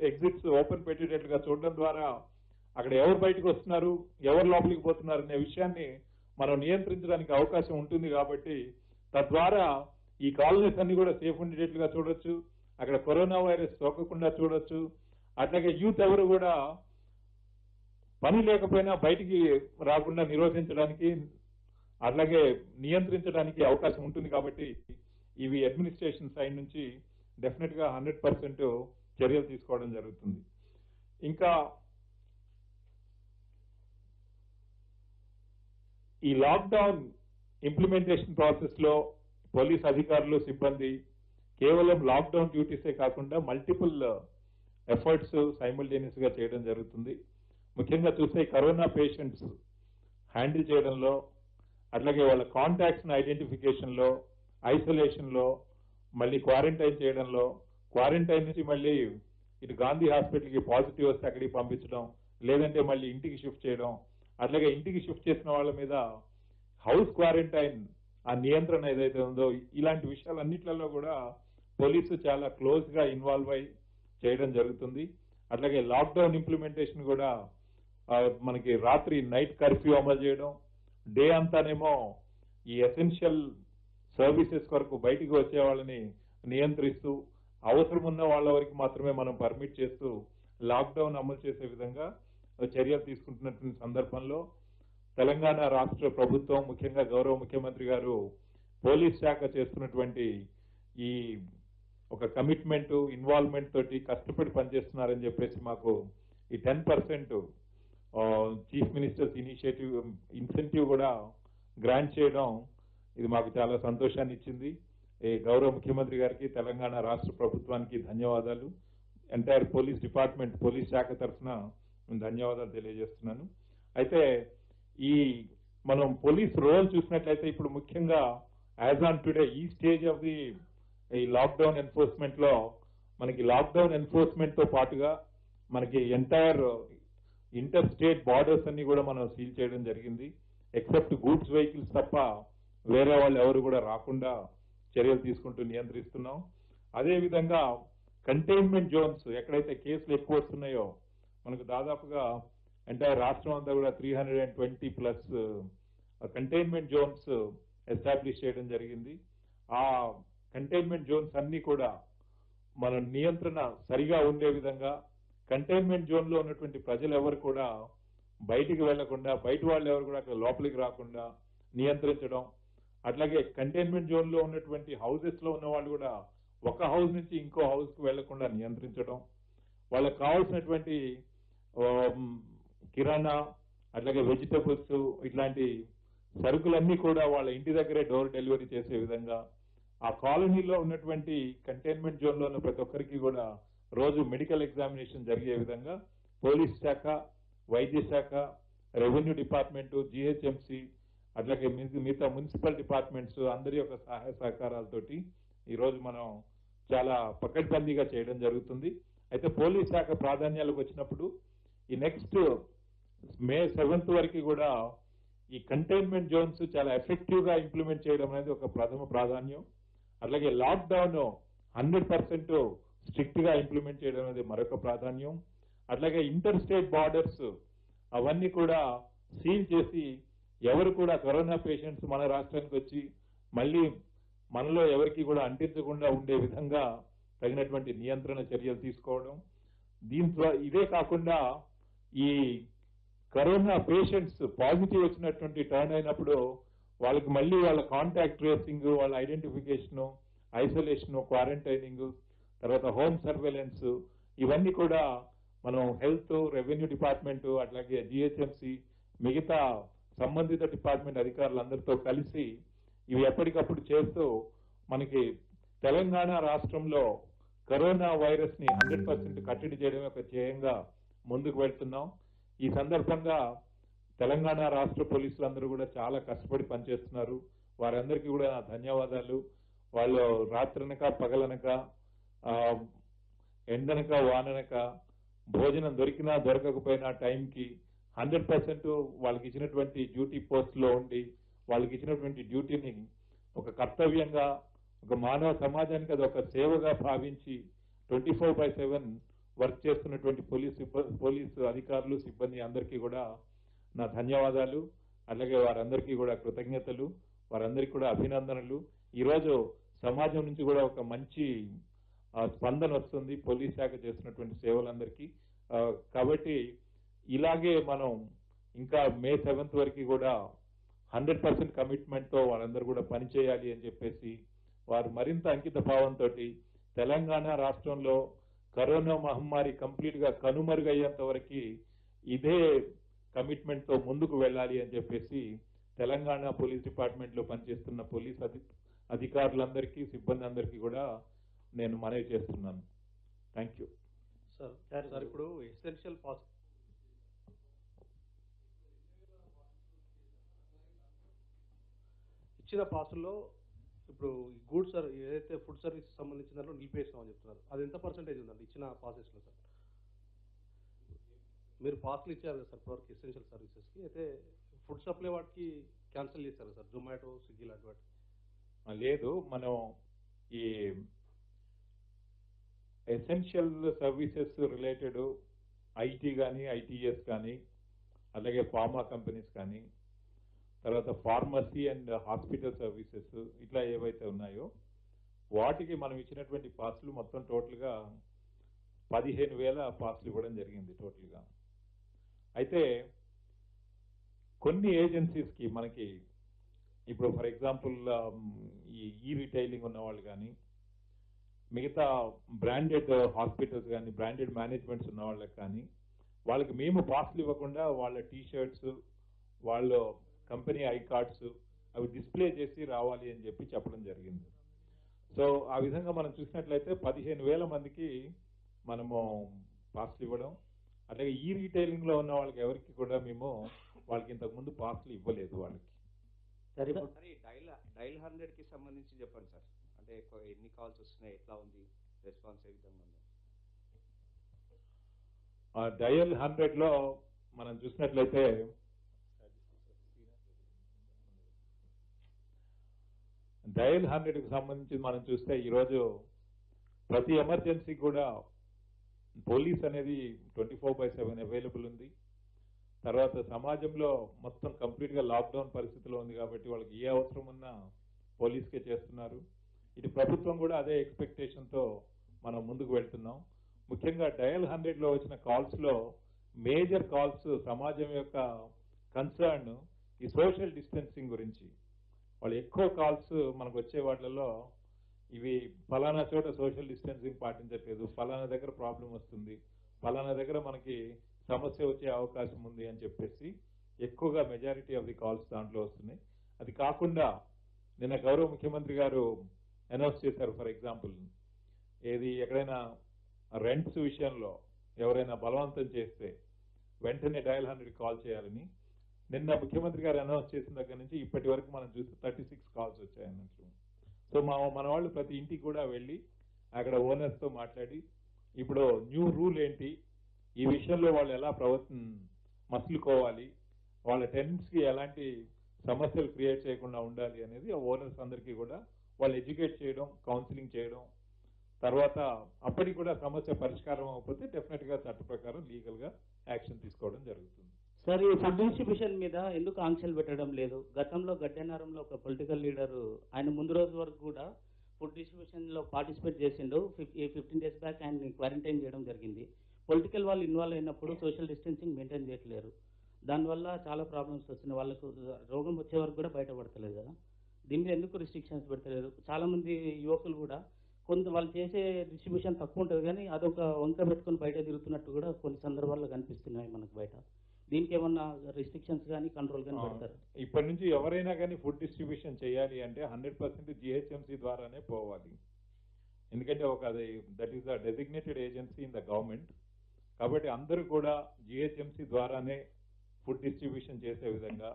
ఎగ్జిట్స్ ఓపెన్ పెట్టేటట్లుగా చూడడం ద్వారా అక్కడ ఎవరు బయటకు వస్తున్నారు, ఎవరు లోపలికి పోతున్నారు అనే విషయాన్ని మనం నియంత్రించడానికి అవకాశం ఉంటుంది. కాబట్టి తద్వారా ఈ కాలనీస్ అన్ని కూడా సేఫ్ ఉండేటట్లుగా చూడొచ్చు, అక్కడ కరోనా వైరస్ సోకకుండా చూడొచ్చు. అట్లాగే యూత్ ఎవరు కూడా పని లేకపోయినా బయటికి రాకుండా నిరోధించడానికి అట్లాగే నియంత్రించడానికి అవకాశం ఉంటుంది. కాబట్టి ఇవి అడ్మినిస్ట్రేషన్ సైడ్ నుంచి డెఫినెట్ గా 100% చర్యలు తీసుకోవడం జరుగుతుంది. ఇంకా ఈ లాక్డౌన్ ఇంప్లిమెంటేషన్ ప్రాసెస్ లో పోలీస్ అధికారులు, సిబ్బంది కేవలం లాక్డౌన్ డ్యూటీసే కాకుండా మల్టిపుల్ ఎఫర్ట్స్ సైమల్టేనియస్ గా చేయడం జరుగుతుంది. ముఖ్యంగా చూస్తే కరోనా పేషెంట్స్ హ్యాండిల్ చేయడంలో, అట్లాగే వాళ్ళ కాంటాక్ట్స్ ఐడెంటిఫికేషన్ లో, ఐసోలేషన్ లో, మళ్ళీ క్వారంటైన్ చేయడంలో, క్వారంటైన్ నుంచి మళ్ళీ ఇటు గాంధీ హాస్పిటల్ కి పాజిటివ్ వస్తే అక్కడికి పంపించడం, లేదంటే మళ్ళీ ఇంటికి షిఫ్ట్ చేయడం, అట్లాగే ఇంటికి షిఫ్ట్ చేసిన వాళ్ళ మీద హౌస్ క్వారంటైన్ ఆ నియంత్రణ ఏదైతే ఉందో ఇలాంటి విషయాలన్నిట్లలో కూడా పోలీసు చాలా క్లోజ్ గా ఇన్వాల్వ్ అయి చేయడం జరుగుతుంది. అట్లాగే లాక్డౌన్ ఇంప్లిమెంటేషన్ కూడా మనకి రాత్రి నైట్ కర్ఫ్యూ అమలు చేయడం, డే అంతానేమో ఈ ఎసెన్షియల్ సర్వీసెస్ కొరకు బయటికి వచ్చే వాళ్ళని నియంత్రిస్తూ అవసరం ఉన్న వాళ్ళ వరకు మాత్రమే మనం పర్మిట్ చేస్తూ లాక్డౌన్ అమలు చేసే విధంగా చర్యలు తీసుకుంటున్నటువంటి సందర్భంలో తెలంగాణ రాష్ట్ర ప్రభుత్వం, ముఖ్యంగా గౌరవ ముఖ్యమంత్రి గారు పోలీస్ శాఖ చేస్తున్నటువంటి ఈ ఒక కమిట్మెంట్, ఇన్వాల్వ్మెంట్ తోటి కష్టపడి పనిచేస్తున్నారని చెప్పేసి మాకు ఈ 10% చీఫ్ మినిస్టర్స్ ఇన్సెంటివ్ కూడా గ్రాంట్ చేయడం ఇది మాకు చాలా సంతోషాన్ని ఇచ్చింది. గౌరవ ముఖ్యమంత్రి గారికి, తెలంగాణ రాష్ట్ర ప్రభుత్వానికి ధన్యవాదాలు. ఎంటైర్ పోలీస్ డిపార్ట్మెంట్, పోలీస్ శాఖ తరఫున ధన్యవాదాలు తెలియజేస్తున్నాను. అయితే ఈ మనం పోలీస్ రోల్ చూసినట్లయితే ఇప్పుడు ముఖ్యంగా యాజ్ ఆన్ టుడే ఈ స్టేజ్ ఆఫ్ ది ఈ లాక్డౌన్ ఎన్ఫోర్స్మెంట్ లో మనకి లాక్డౌన్ ఎన్ఫోర్స్మెంట్ తో పాటుగా మనకి ఎంటైర్ ఇంటర్ స్టేట్ బార్డర్స్ అన్ని కూడా మనం సీల్ చేయడం జరిగింది. ఎక్సెప్ట్ గూడ్స్ వెహికల్స్ తప్ప వేరే వాళ్ళు ఎవరు కూడా రాకుండా చర్యలు తీసుకుంటూ నియంత్రిస్తున్నాం. అదేవిధంగా కంటైన్మెంట్ జోన్స్ ఎక్కడైతే కేసులు ఎక్కువ వస్తున్నాయో మనకు దాదాపుగా ఎంటైర్ రాష్ట్రం అంతా కూడా 320+ కంటైన్మెంట్ జోన్స్ ఎస్టాబ్లిష్ చేయడం జరిగింది. ఆ కంటైన్మెంట్ జోన్స్ అన్ని కూడా మన నియంత్రణ సరిగా ఉండే విధంగా కంటైన్మెంట్ జోన్ లో ఉన్నటువంటి ప్రజలు ఎవరు కూడా బయటికి వెళ్లకుండా, బయట వాళ్ళు ఎవరు కూడా అక్కడ లోపలికి రాకుండా నియంత్రించడం, అట్లాగే కంటైన్మెంట్ జోన్ లో ఉన్నటువంటి హౌసెస్ లో ఉన్న వాళ్ళు కూడా ఒక హౌస్ నుంచి ఇంకో హౌస్ కు వెళ్లకుండా నియంత్రించడం, వాళ్ళకి కావాల్సినటువంటి కిరాణా అట్లాగే వెజిటబుల్స్ ఇట్లాంటి సరుకులన్నీ కూడా వాళ్ళ ఇంటి దగ్గరే డోర్ డెలివరీ చేసే విధంగా ఆ కాలనీలో ఉన్నటువంటి కంటైన్మెంట్ జోన్ లో ఉన్న ప్రతి ఒక్కరికి కూడా రోజు మెడికల్ ఎగ్జామినేషన్ జరిగే విధంగా పోలీస్ శాఖ, వైద్య శాఖ, రెవెన్యూ డిపార్ట్మెంట్, జిహెచ్ఎంసి అట్లాగే మిగతా మున్సిపల్ డిపార్ట్మెంట్స్ అందరి యొక్క సహాయ సహకారాలతోటి ఈ రోజు మనం చాలా పకడ్బందీగా చేయడం జరుగుతుంది. అయితే పోలీస్ శాఖ ప్రాధాన్యాలకు వచ్చినప్పుడు ఈ నెక్స్ట్ మే 7th వరకు కూడా ఈ కంటైన్మెంట్ జోన్స్ చాలా ఎఫెక్టివ్ గా ఇంప్లిమెంట్ చేయడం అనేది ఒక ప్రథమ ప్రాధాన్యం. అట్లాగే లాక్డౌన్ 100% స్ట్రిక్ట్ గా ఇంప్లిమెంట్ చేయడం అనేది మరొక ప్రాధాన్యం. అట్లాగే ఇంటర్ స్టేట్ బార్డర్స్ అవన్నీ కూడా సీల్ చేసి ఎవరు కూడా కరోనా పేషెంట్స్ మన రాష్ట్రానికి వచ్చి మళ్ళీ మనలో ఎవరికి కూడా అంటించకుండా ఉండే విధంగా తగినటువంటి నియంత్రణ చర్యలు తీసుకోవడం. దీంతో ఇదే కాకుండా ఈ కరోనా పేషెంట్స్ పాజిటివ్ వచ్చినటువంటి టర్న్ అయినప్పుడు వాళ్ళకి మళ్ళీ వాళ్ళ కాంటాక్ట్ ట్రేసింగ్, వాళ్ళ ఐడెంటిఫికేషన్, ఐసోలేషన్, క్వారంటైనింగ్, తర్వాత హోమ్ సర్వేలెన్స్ ఇవన్నీ కూడా మనం హెల్త్, రెవెన్యూ డిపార్ట్మెంట్ అట్లాగే జిహెచ్ఎంసి మిగతా సంబంధిత డిపార్ట్మెంట్ అధికారులందరితో కలిసి ఇవి ఎప్పటికప్పుడు చేస్తూ మనకి తెలంగాణ రాష్ట్రంలో కరోనా వైరస్ ని 100% కట్టడి చేయడమే ఒక ధ్యేయంగా ముందుకు వెళ్తున్నాం. ఈ సందర్భంగా తెలంగాణ రాష్ట్ర పోలీసులందరూ కూడా చాలా కష్టపడి పనిచేస్తున్నారు. వారందరికీ కూడా నా ధన్యవాదాలు. వాళ్ళు రాత్రనక పగలనక ఎండనక వాననక భోజనం దొరికినా దొరకకపోయినా టైంకి 100% వాళ్ళకి ఇచ్చినటువంటి డ్యూటీ పోస్ట్ లో ఉండి వాళ్ళకి ఇచ్చినటువంటి డ్యూటీని ఒక కర్తవ్యంగా, ఒక మానవ సమాజానికి అది ఒక సేవగా భావించి 24/7 వర్క్ చేస్తున్నటువంటి పోలీసు అధికారులు, సిబ్బంది అందరికీ కూడా నా ధన్యవాదాలు. అలాగే వారందరికీ కూడా కృతజ్ఞతలు, వారందరికీ కూడా అభినందనలు. ఈరోజు సమాజం నుంచి కూడా ఒక మంచి స్పందన వస్తుంది పోలీస్ శాఖ చేస్తున్నటువంటి సేవలందరికీ. కాబట్టి ఇలాగే మనం ఇంకా మే 7th వరకు కూడా 100% కమిట్మెంట్ తో వాళ్ళందరూ కూడా పనిచేయాలి అని చెప్పేసి వారు మరింత అంకిత భావంతో తెలంగాణ రాష్ట్రంలో కరోనా మహమ్మారి కంప్లీట్ గా కనుమరుగయ్యేంత వరకు ఇదే కమిట్మెంట్ తో ముందుకు వెళ్ళాలి అని చెప్పేసి తెలంగాణ పోలీస్ డిపార్ట్మెంట్ లో పనిచేస్తున్న పోలీస్ అధికారులందరికీ, సిబ్బంది అందరికీ కూడా నేను మనవి చేస్తున్నాను. Thank you sir. ఇప్పుడు ఎసెన్షియల్ పాస్ ఇచ్చిన పాసుల్లో ఇప్పుడు గూడ్స్ ఏదైతే ఫుడ్ సర్వీస్ సంబంధించిన దాంట్లో నిలిపేసినామని చెప్తున్నారు. అది ఎంత పర్సెంటేజ్ ఉందండి ఇచ్చిన పాసెస్ లో సార్? మీరు పాస్లు ఇచ్చారు కదా సార్ ఇప్పటివరకు ఎసెన్షియల్ సర్వీసెస్ కి, అయితే ఫుడ్ సప్లై వాటికి క్యాన్సిల్ చేశారు సార్, జొమాటో, స్విగ్గీ లాంటి వాటికి? లేదు, మనం ఈ ఎసెన్షియల్ సర్వీసెస్ రిలేటెడ్ ఐటీ కానీ, ఐటీఎస్ కానీ, అలాగే ఫార్మా కంపెనీస్ కానీ, తర్వాత ఫార్మసీ అండ్ హాస్పిటల్ సర్వీసెస్ ఇట్లా ఏవైతే ఉన్నాయో వాటికి మనం ఇచ్చినటువంటి పాస్లు మొత్తం టోటల్ గా 15,000 పాస్లు ఇవ్వడం జరిగింది టోటల్ గా. అయితే కొన్ని ఏజెన్సీస్ కి మనకి ఇప్పుడు ఫర్ ఎగ్జాంపుల్ ఈ రీటైలింగ్ ఉన్న వాళ్ళు కానీ, మిగతా బ్రాండెడ్ హాస్పిటల్స్ కానీ, బ్రాండెడ్ మేనేజ్మెంట్స్ ఉన్న వాళ్ళకి కానీ, వాళ్ళకి మేము పాస్లు ఇవ్వకుండా వాళ్ళ టీ-షర్ట్స్, వాళ్ళ కంపెనీ ఐ కార్డ్స్ అవి డిస్ప్లే చేసి రావాలి అని చెప్పి చెప్పడం జరిగింది. సో ఆ విధంగా మనం చూసినట్లయితే 15,000 మందికి మనము పాస్లు ఇవ్వడం, అలాగే ఈ రీటైలింగ్ లో ఉన్న వాళ్ళకి ఎవరికి కూడా మేము వాళ్ళకి ఇంతకు ముందు పాస్లు ఇవ్వలేదు వాళ్ళకి. డైల్ 100 కి సంబంధించి చెప్పండి సార్, అంటే ఎన్ని కాల్స్ వస్తున్నాయి, ఎట్లా ఉంది రెస్పాన్స్, ఏ విధంగా ఉంది? డయల్ 100 లో మనం చూసినట్లయితే డయల్ 100 కి సంబంధించి మనం చూస్తే ఈరోజు ప్రతి ఎమర్జెన్సీ కూడా పోలీస్ అనేది 24/7 అవైలబుల్ ఉంది. తర్వాత సమాజంలో మొత్తం కంప్లీట్ గా లాక్డౌన్ పరిస్థితిలో ఉంది కాబట్టి వాళ్ళకి ఏ అవసరం ఉన్నా పోలీస్కే చేస్తున్నారు. ఇది ప్రభుత్వం కూడా అదే ఎక్స్పెక్టేషన్ తో మనం ముందుకు వెళ్తున్నాం. ముఖ్యంగా డయల్ 100 లో వచ్చిన కాల్స్ లో మేజర్ కాల్స్ సమాజం యొక్క కన్సర్న్ ఈ సోషల్ డిస్టెన్సింగ్ గురించి. వాళ్ళు ఎక్కువ కాల్స్ మనకు వచ్చే వాటిల్లో ఇవి ఫలానా చోట సోషల్ డిస్టెన్సింగ్ పాటించట్లేదు, ఫలానా దగ్గర ప్రాబ్లం వస్తుంది, పలానా దగ్గర మనకి సమస్య వచ్చే అవకాశం ఉంది అని చెప్పేసి ఎక్కువగా మెజారిటీ ఆఫ్ ది కాల్స్ దాంట్లో వస్తున్నాయి. అది కాకుండా నిన్న గౌరవ ముఖ్యమంత్రి గారు అనౌన్స్ చేశారు, ఫర్ ఎగ్జాంపుల్ ఏది ఎక్కడైనా రెంట్స్ విషయంలో ఎవరైనా బలవంతం చేస్తే వెంటనే డయల్ 100 కాల్ చేయాలని. నిన్న ముఖ్యమంత్రి గారు అనౌన్స్ చేసిన దగ్గర నుంచి ఇప్పటి వరకు మనం చూస్తే 36 కాల్స్ వచ్చాయన్నట్లు. సో మన వాళ్ళు ప్రతి ఇంటికి కూడా వెళ్ళి అక్కడ ఓనర్స్ తో మాట్లాడి ఇప్పుడు న్యూ రూల్ ఏంటి, ఈ విషయంలో వాళ్ళు ఎలా మసులుకోవాలి, వాళ్ళ టెనెంట్స్ కి ఎలాంటి సమస్యలు క్రియేట్ చేయకుండా ఉండాలి అనేది ఆ ఓనర్స్ అందరికీ కూడా వాళ్ళు ఎడ్యుకేట్ చేయడం, కౌన్సిలింగ్ చేయడం, తర్వాత అప్పటికి కూడా సమస్య పరిష్కారం అవ్వకపోతే డెఫినెట్ గా చట్ట ప్రకారం లీగల్ గా యాక్షన్ తీసుకోవడం జరుగుతుంది. సార్, ఈ ఫుడ్ డిస్ట్రిబ్యూషన్ మీద ఎందుకు ఆంక్షలు పెట్టడం లేదు? గతంలో గడ్డెనారంలో ఒక పొలిటికల్ లీడర్ ఆయన ముందు రోజు వరకు కూడా ఫుడ్ డిస్ట్రిబ్యూషన్ లో పార్టిసిపేట్ చేసిండు. 15 days బ్యాక్ ఆయన క్వారంటైన్ చేయడం జరిగింది. పొలిటికల్ వాళ్ళు ఇన్వాల్వ్ అయినప్పుడు సోషల్ డిస్టెన్సింగ్ మెయింటైన్ చేయట్లేరు. దానివల్ల చాలా ప్రాబ్లమ్స్ వస్తున్నాయి. వాళ్ళకు రోగం వచ్చే వరకు కూడా బయటపడతలేదు కదా. దీని మీద ఎందుకు రిస్ట్రిక్షన్స్ పెడతలేరు? చాలా మంది యువకులు కూడా కొంత వాళ్ళు చేసే డిస్ట్రిబ్యూషన్ తక్కువ ఉంటుంది కానీ అదొక వంక పెట్టుకుని బయట తిరుగుతున్నట్టు కూడా కొన్ని సందర్భాల్లో కనిపిస్తున్నాయి మనకు బయట. దీనికి ఏమన్నా రిస్ట్రిక్షన్స్ కానీ కంట్రోల్ కానీ పెడతారు? ఇప్పటి నుంచి ఎవరైనా కానీ ఫుడ్ డిస్ట్రిబ్యూషన్ చేయాలి అంటే 100% జిహెచ్ఎంసీ ద్వారానే పోవాలి. ఎందుకంటే that is the designated agency in the government. కాబట్టి అందరూ కూడా జిహెచ్ఎంసీ ద్వారానే ఫుడ్ డిస్ట్రిబ్యూషన్ చేసే విధంగా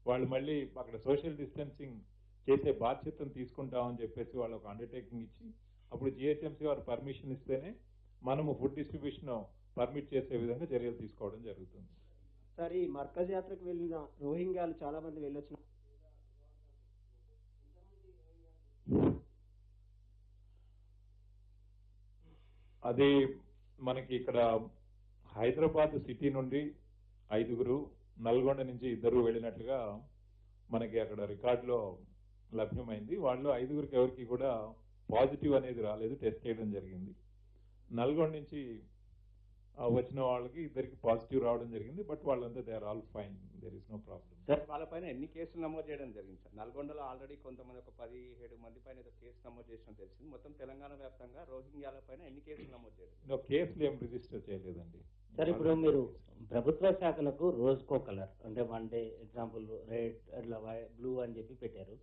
వాళ్ళు మళ్ళీ అక్కడ సోషల్ డిస్టెన్సింగ్ చేసే బాధ్యతను తీసుకుంటామని చెప్పేసి వాళ్ళు ఒక అండర్టేకింగ్ ఇచ్చి అప్పుడు జిహెచ్ఎంసీ వారు పర్మిషన్ ఇస్తేనే మనము ఫుడ్ డిస్ట్రిబ్యూషన్ పర్మిట్ చేసే విధంగా చర్యలు తీసుకోవడం జరుగుతుంది. సార్, ఈ మర్కజ్ యాత్రకు వెళ్ళిన రోహింగ్యాలు చాలా మంది వెళ్ళొచ్చిన అది మనకి ఇక్కడ హైదరాబాద్ సిటీ నుండి 5, నల్గొండ నుంచి 2 వెళ్ళినట్లుగా మనకి అక్కడ రికార్డులో లభ్యమైంది. వాళ్ళు 5 ఎవరికి కూడా పాజిటివ్ అనేది రాలేదు, టెస్ట్ చేయడం జరిగింది. నల్గొండ నుంచి వచ్చిన వాళ్ళకి 2 పాజిటివ్ రావడం జరిగింది. బట్ వాళ్ళంతా they are all fine, there is no problem. Sir, వాళ్ళపైన ఎన్ని కేసులు నమోదు చేయడం జరిగింది సార్? నల్గొండలో ఆల్రెడీ కొంతమంది ఒక 17 మంది పైన ఏదో కేసు నమోదు చేసినట్టు తెలిసింది. మొత్తం తెలంగాణ వ్యాప్తంగా రోహింగ్యాల పైన ఎన్ని కేసులు నమోదు చేయడం? కేసులు ఏం రిజిస్టర్ చేయలేదండి. సార్, ఇప్పుడు మీరు ప్రభుత్వ శాఖలకు రోజుకో కలర్ అంటే 1 డే ఎగ్జాంపుల్ రెడ్, అట్లా బ్లూ అని చెప్పి పెట్టారు.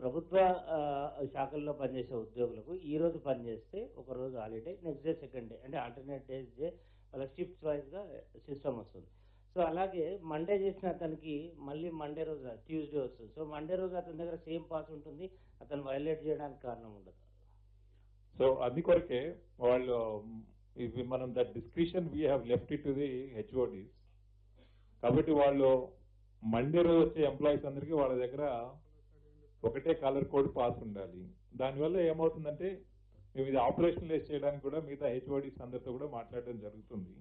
ప్రభుత్వ శాఖల్లో పనిచేసే ఉద్యోగులకు ఈ రోజు పనిచేస్తే ఒక రోజు holiday, next day second day అంటే ఆల్టర్నేట్ డేస్ డే వాళ్ళకి షిఫ్ట్స్ వైజ్గా సిస్టమ్ వస్తుంది. సో అలాగే మండే చేసిన అతనికి మళ్ళీ మండే రోజు ట్యూస్డే వస్తుంది. సో మండే రోజు అతని దగ్గర సేమ్ పాస్ ఉంటుంది, అతను వైలేట్ చేయడానికి కారణం ఉండదు. సో అందుకొరకే వాళ్ళు మనం that discretion we have left it to the HODs. కాబట్టి వాళ్ళు మండే రోజు వచ్చే ఎంప్లాయీస్ అందరికీ వాళ్ళ దగ్గర ఒకటే కలర్ కోడ్ పాస్ ఉండాలి. దానివల్ల ఏమవుతుందంటే మేము ఇది ఆపరేషనలైజ్ చేయడానికి కూడా మిగతా హెచ్ఓడీస్ అందరితో కూడా మాట్లాడడం జరుగుతుంది.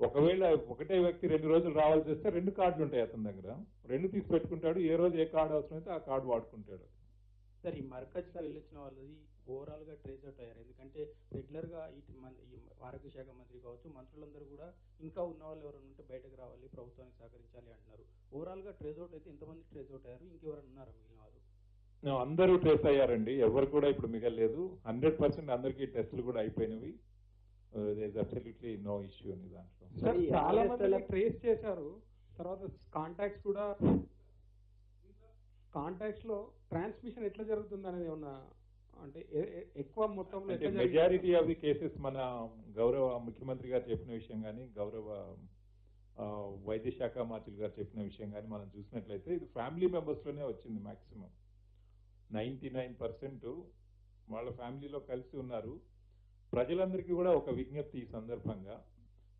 ఒకవేళ ఒకటే వ్యక్తి 2 రోజులు రావాల్సి వస్తే 2 కార్డులు ఉంటాయి అతని దగ్గర, 2 తీసి పెట్టుకుంటాడు. ఏ రోజు ఏ కార్డు అవసరమైతే ఆ కార్డు వాడుకుంటాడు. సార్, ఈ మర్కజ్ వెళ్ళొచ్చిన వాళ్ళది ఓవరాల్ గా ట్రేస్ అవుట్ అయ్యారు. ఎందుకంటే రెగ్యులర్ గా ఈ ఆరోగ్య శాఖ మంత్రి కావచ్చు, మంత్రులందరూ కూడా ఇంకా ఉన్న వాళ్ళు ఎవరైనా ఉంటే బయటకు రావాలి, ప్రభుత్వానికి సహకరించాలి అంటున్నారు. ఓవరాల్ గా ట్రేస్ అవుట్ అయితే ఎంతమంది ట్రేస్ అవుట్ అయ్యారు? ఇంకెవరైనా ఉన్నారా మిగిలిన వాళ్ళు? అందరూ ట్రేస్ అయ్యారండి, ఎవరు కూడా ఇప్పుడు మిగలేదు. 100% అందరికీ టెస్టులు కూడా అయిపోయినవి. అబ్సల్యూట్లీ నో ఇష్యూ అని దాంట్లో. సార్, చాలా మంది ట్రేస్ చేశారు. తర్వాత కాంటాక్ట్స్ లో ట్రాన్స్మిషన్ ఎట్లా జరుగుతుంది అనేది ఏమన్నా అంటే ఎక్కువ మొత్తంలో మెజారిటీ ఆఫ్ ది కేసెస్ మన గౌరవ ముఖ్యమంత్రి గారు చెప్పిన విషయం కానీ, గౌరవ వైద్య శాఖ మంత్రి గారు చెప్పిన విషయం కానీ మనం చూసినట్లయితే ఇది ఫ్యామిలీ మెంబర్స్ లోనే వచ్చింది. మాక్సిమం 99% వాళ్ళ ఫ్యామిలీలో కలిసి ఉన్నారు. ప్రజలందరికీ కూడా ఒక విజ్ఞప్తి ఈ సందర్భంగా,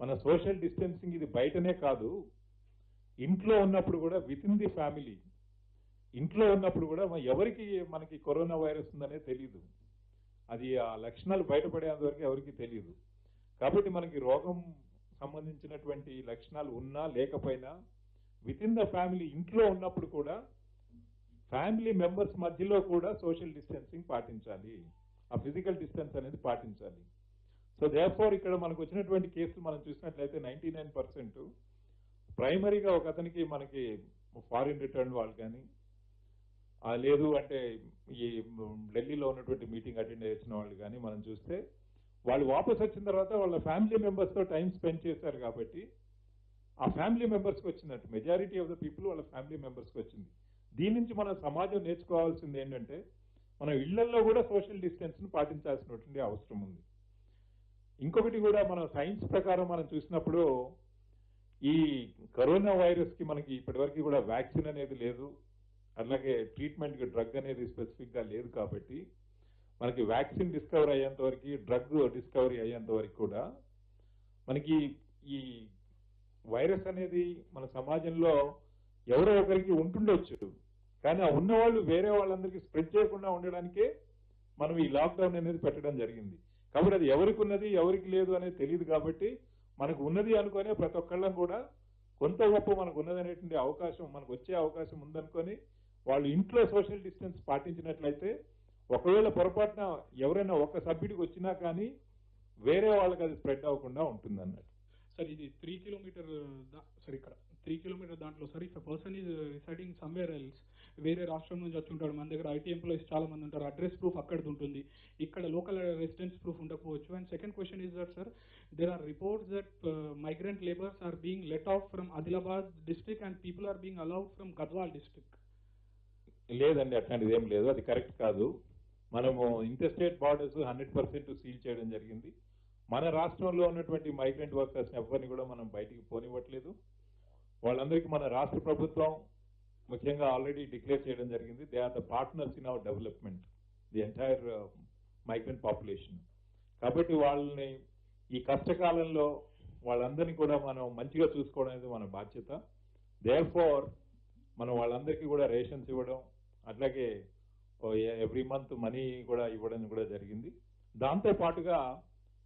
మన సోషల్ డిస్టెన్సింగ్ ఇది బయటనే కాదు, ఇంట్లో ఉన్నప్పుడు కూడా విత్ ఇన్ ది ఫ్యామిలీ, ఇంట్లో ఉన్నప్పుడు కూడా ఎవరికి మనకి కరోనా వైరస్ ఉందనే తెలియదు. అది ఆ లక్షణాలు బయటపడేంత వరకు ఎవరికి తెలియదు. కాబట్టి మనకి రోగం సంబంధించినటువంటి లక్షణాలు ఉన్నా లేకపోయినా విత్ ఇన్ ద ఫ్యామిలీ, ఇంట్లో ఉన్నప్పుడు కూడా ఫ్యామిలీ మెంబర్స్ మధ్యలో కూడా సోషల్ డిస్టెన్సింగ్ పాటించాలి, ఆ ఫిజికల్ డిస్టెన్స్ అనేది పాటించాలి. సో దేర్ఫోర్ ఇక్కడ మనకు వచ్చినటువంటి కేసులు మనం చూసినట్లయితే 99% ప్రైమరీగా ఒక అతనికి మనకి ఫారిన్ రిటర్న్ వాళ్ళు కానీ, లేదు అంటే ఈ ఢిల్లీలో ఉన్నటువంటి మీటింగ్ అటెండ్ చేసిన వాళ్ళు కానీ మనం చూస్తే వాళ్ళు వాపస్ వచ్చిన తర్వాత వాళ్ళ ఫ్యామిలీ మెంబర్స్తో టైం స్పెండ్ చేశారు కాబట్టి ఆ ఫ్యామిలీ మెంబర్స్కి వచ్చిందంటే మెజారిటీ ఆఫ్ ద పీపుల్ వాళ్ళ ఫ్యామిలీ మెంబర్స్కి వచ్చింది. దీని నుంచి మన సమాజం నేర్చుకోవాల్సింది ఏంటంటే మనం ఇళ్లలో కూడా సోషల్ డిస్టెన్స్ను పాటించాల్సినటువంటి అవసరం ఉంది. ఇంకొకటి కూడా మనం సైన్స్ ప్రకారం మనం చూసినప్పుడు ఈ కరోనా వైరస్కి మనకి ఇప్పటివరకు కూడా వ్యాక్సిన్ అనేది లేదు, అలాగే ట్రీట్మెంట్కి డ్రగ్ అనేది స్పెసిఫిక్గా లేదు. కాబట్టి మనకి వ్యాక్సిన్ డిస్కవరీ అయ్యేంత వరకు, డ్రగ్ డిస్కవరీ అయ్యేంత వరకు కూడా మనకి ఈ వైరస్ అనేది మన సమాజంలో ఎవరో ఒకరికి ఉంటుండొచ్చు, కానీ ఆ ఉన్నవాళ్ళు వేరే వాళ్ళందరికీ స్ప్రెడ్ చేయకుండా ఉండడానికే మనం ఈ లాక్డౌన్ అనేది పెట్టడం జరిగింది. కాబట్టి అది ఎవరికి ఉన్నది ఎవరికి లేదు అనేది తెలియదు. కాబట్టి మనకు ఉన్నది అనుకునే ప్రతి ఒక్కళ్ళం కూడా కొంత గొప్ప మనకు ఉన్నది అనేటువంటి అవకాశం మనకు వచ్చే అవకాశం ఉందనుకొని వాళ్ళు ఇంట్లో సోషల్ డిస్టెన్స్ పాటించినట్లయితే ఒకవేళ పొరపాటున ఎవరైనా ఒక సభ్యుడికి వచ్చినా కానీ వేరే వాళ్ళకి అది స్ప్రెడ్ అవ్వకుండా ఉంటుంది అన్నట్టు. సార్ ఇది 3 కిలోమీటర్ సార్ ఇక్కడ 3 కిలోమీటర్ దాంట్లో sir if person is residing somewhere else, వేరే రాష్ట్రం నుంచి వచ్చి ఉంటాడు, మన దగ్గర ఐటీ ఎంప్లాయీస్ చాలా మంది ఉంటారు, అడ్రస్ ప్రూఫ్ అక్కడిది ఉంటుంది, ఇక్కడ లోకల్ రెసిడెన్స్ ప్రూఫ్ ఉండకపోవచ్చు. And second question is that sir there are reports that migrant laborers are being let off from Adilabad district and people are being allowed from Gadwal district. లేదండి, అట్లాంటిది ఏం లేదు, అది correct కాదు. మనము interstate borders 100% seal చేయడం జరిగింది. మన రాష్ట్రంలో ఉన్నటువంటి మైగ్రెంట్ వర్కర్స్ ఎవరిని కూడా మనం బయటికి పోనివ్వట్లేదు. వాళ్ళందరికీ మన రాష్ట్ర ప్రభుత్వం ముఖ్యంగా ఆల్రెడీ డిక్లేర్ చేయడం జరిగింది. They are the partners in our development, the entire migrant population. కాబట్టి వాళ్ళని ఈ కష్టకాలంలో వాళ్ళందరినీ కూడా మనం మంచిగా చూసుకోవడం అనేది మన బాధ్యత. దేర్ఫోర్ మనం వాళ్ళందరికీ కూడా రేషన్స్ ఇవ్వడం, అట్లాగే ఎవ్రీ మంత్ మనీ కూడా ఇవ్వడం కూడా జరిగింది. దాంతో పాటుగా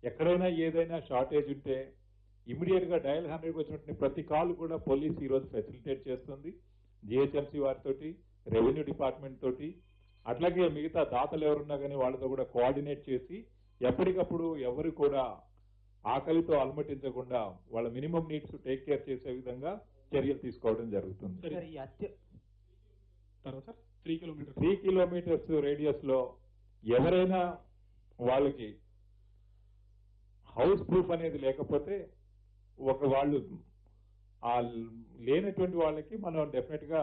ఎక్కడైనా ఏదైనా షార్టేజ్ ఉంటే ఇమీడియట్ గా డయల్ 100కి వచ్చినటువంటి ప్రతి కాల్ కూడా పోలీస్ ఈరోజు ఫెసిలిటేట్ చేస్తుంది. జిహెచ్ఎంసీ వారితోటి, రెవెన్యూ డిపార్ట్మెంట్ తోటి, అట్లాగే మిగతా దాతలు ఎవరున్నా కానీ వాళ్ళతో కూడా కోఆర్డినేట్ చేసి ఎప్పటికప్పుడు ఎవరు కూడా ఆకలితో అలమటించకుండా వాళ్ళ మినిమం నీడ్స్ టేక్ కేర్ చేసే విధంగా చర్యలు తీసుకోవడం జరుగుతుంది. 3 కిలోమీటర్స్ రేడియస్ లో ఎవరైనా వాళ్ళకి హౌస్ ప్రూఫ్ అనేది లేకపోతే వాళ్ళు లేనటువంటి వాళ్ళకి మనం డెఫినెట్ గా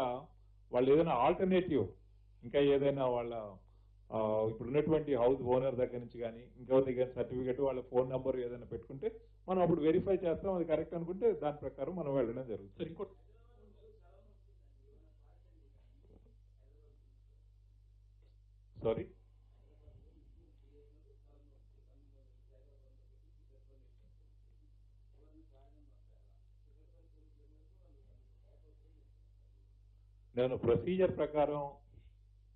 వాళ్ళు ఏదైనా ఆల్టర్నేటివ్ ఇంకా ఏదైనా వాళ్ళ ఇప్పుడు ఉన్నటువంటి హౌస్ ఓనర్ దగ్గర నుంచి కానీ ఇంకెవరి దగ్గర సర్టిఫికేట్ వాళ్ళ ఫోన్ నెంబర్ ఏదైనా పెట్టుకుంటే మనం అప్పుడు వెరిఫై చేస్తాం, అది కరెక్ట్ అనుకుంటే దాని ప్రకారం మనం వెళ్ళడం జరుగుతుంది. ఇంకోటి సారీ నేను ప్రొసీజర్ ప్రకారం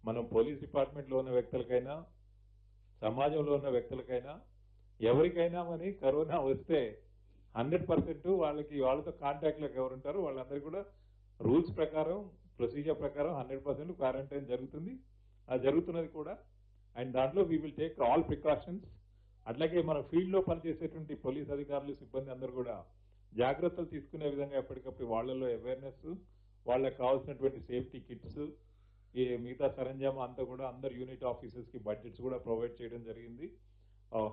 మనం పోలీస్ డిపార్ట్మెంట్లో ఉన్న వ్యక్తులకైనా సమాజంలో ఉన్న వ్యక్తులకైనా ఎవరికైనా మరి కరోనా వస్తే 100% వాళ్ళతో కాంటాక్ట్లోకి ఎవరు ఉంటారో వాళ్ళందరికీ కూడా రూల్స్ ప్రకారం ప్రొసీజర్ ప్రకారం 100% క్వారంటైన్ జరుగుతుంది. అది జరుగుతున్నది కూడా. అండ్ దాంట్లో we will take all precautions. అట్లాగే మన ఫీల్డ్ లో పనిచేసేటువంటి పోలీస్ అధికారులు సిబ్బంది అందరూ కూడా జాగ్రత్తలు తీసుకునే విధంగా ఎప్పటికప్పుడు వాళ్ళలో అవేర్నెస్, వాళ్ళకి కావాల్సినటువంటి సేఫ్టీ కిట్స్, ఈ మిగతా సరంజామా అంతా కూడా అందరు యూనిట్ ఆఫీసర్స్ కి బడ్జెట్స్ కూడా ప్రొవైడ్ చేయడం జరిగింది.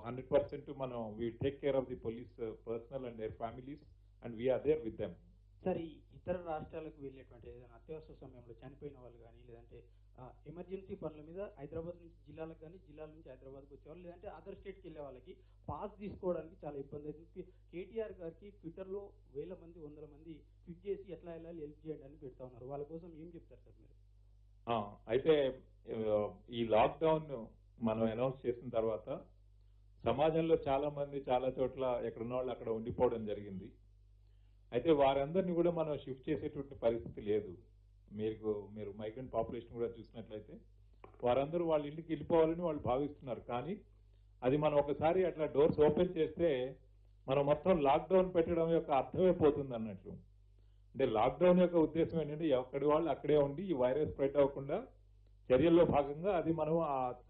100% మనం we take care of the police personnel and their families and we're there with them. Sir ఈ ఇతర రాష్ట్రాలకు వెళ్ళేటువంటి ఏదైనా అత్యవసర సమయంలో చనిపోయిన వాళ్ళు కానీ లేదంటే ఎమర్జెన్సీ పనుల మీద హైదరాబాద్ నుంచి జిల్లాలకు కానీ జిల్లాల నుంచి హైదరాబాద్కి వచ్చేవాళ్ళు లేదంటే అదర్ స్టేట్కి వెళ్ళే వాళ్ళకి పాస్ తీసుకోవడానికి చాలా ఇబ్బంది అవుతుంది. కేటీఆర్ గారికి ట్విట్టర్లో 1000 మంది 100 మంది ట్వీట్ చేసి ఎట్లా వెళ్ళాలి హెల్ప్ చేయండి అని పెడతా ఉన్నారు. వాళ్ళ కోసం ఏం చెప్తారు సార్ మీరు? అయితే ఈ లాక్డౌన్ మనం అనౌన్స్ చేసిన తర్వాత సమాజంలో చాలా మంది చాలా చోట్ల ఎక్కడున్న వాళ్ళు అక్కడ ఉండిపోవడం జరిగింది. అయితే వారందరినీ కూడా మనం షిఫ్ట్ చేసేటువంటి పరిస్థితి లేదు. మీరు మైగ్రెంట్ పాపులేషన్ కూడా చూసినట్లయితే వారందరూ వాళ్ళ ఇంటికి వెళ్ళిపోవాలని వాళ్ళు భావిస్తున్నారు. కానీ అది మనం ఒకసారి అట్లా డోర్స్ ఓపెన్ చేస్తే మనం మొత్తం లాక్డౌన్ పెట్టడం యొక్క అర్థమే పోతుంది అన్నట్లు. అంటే లాక్డౌన్ యొక్క ఉద్దేశం ఏంటంటే ఎక్కడి వాళ్ళు అక్కడే ఉండి ఈ వైరస్ స్ప్రెడ్ అవ్వకుండా చర్యల్లో భాగంగా అది మనం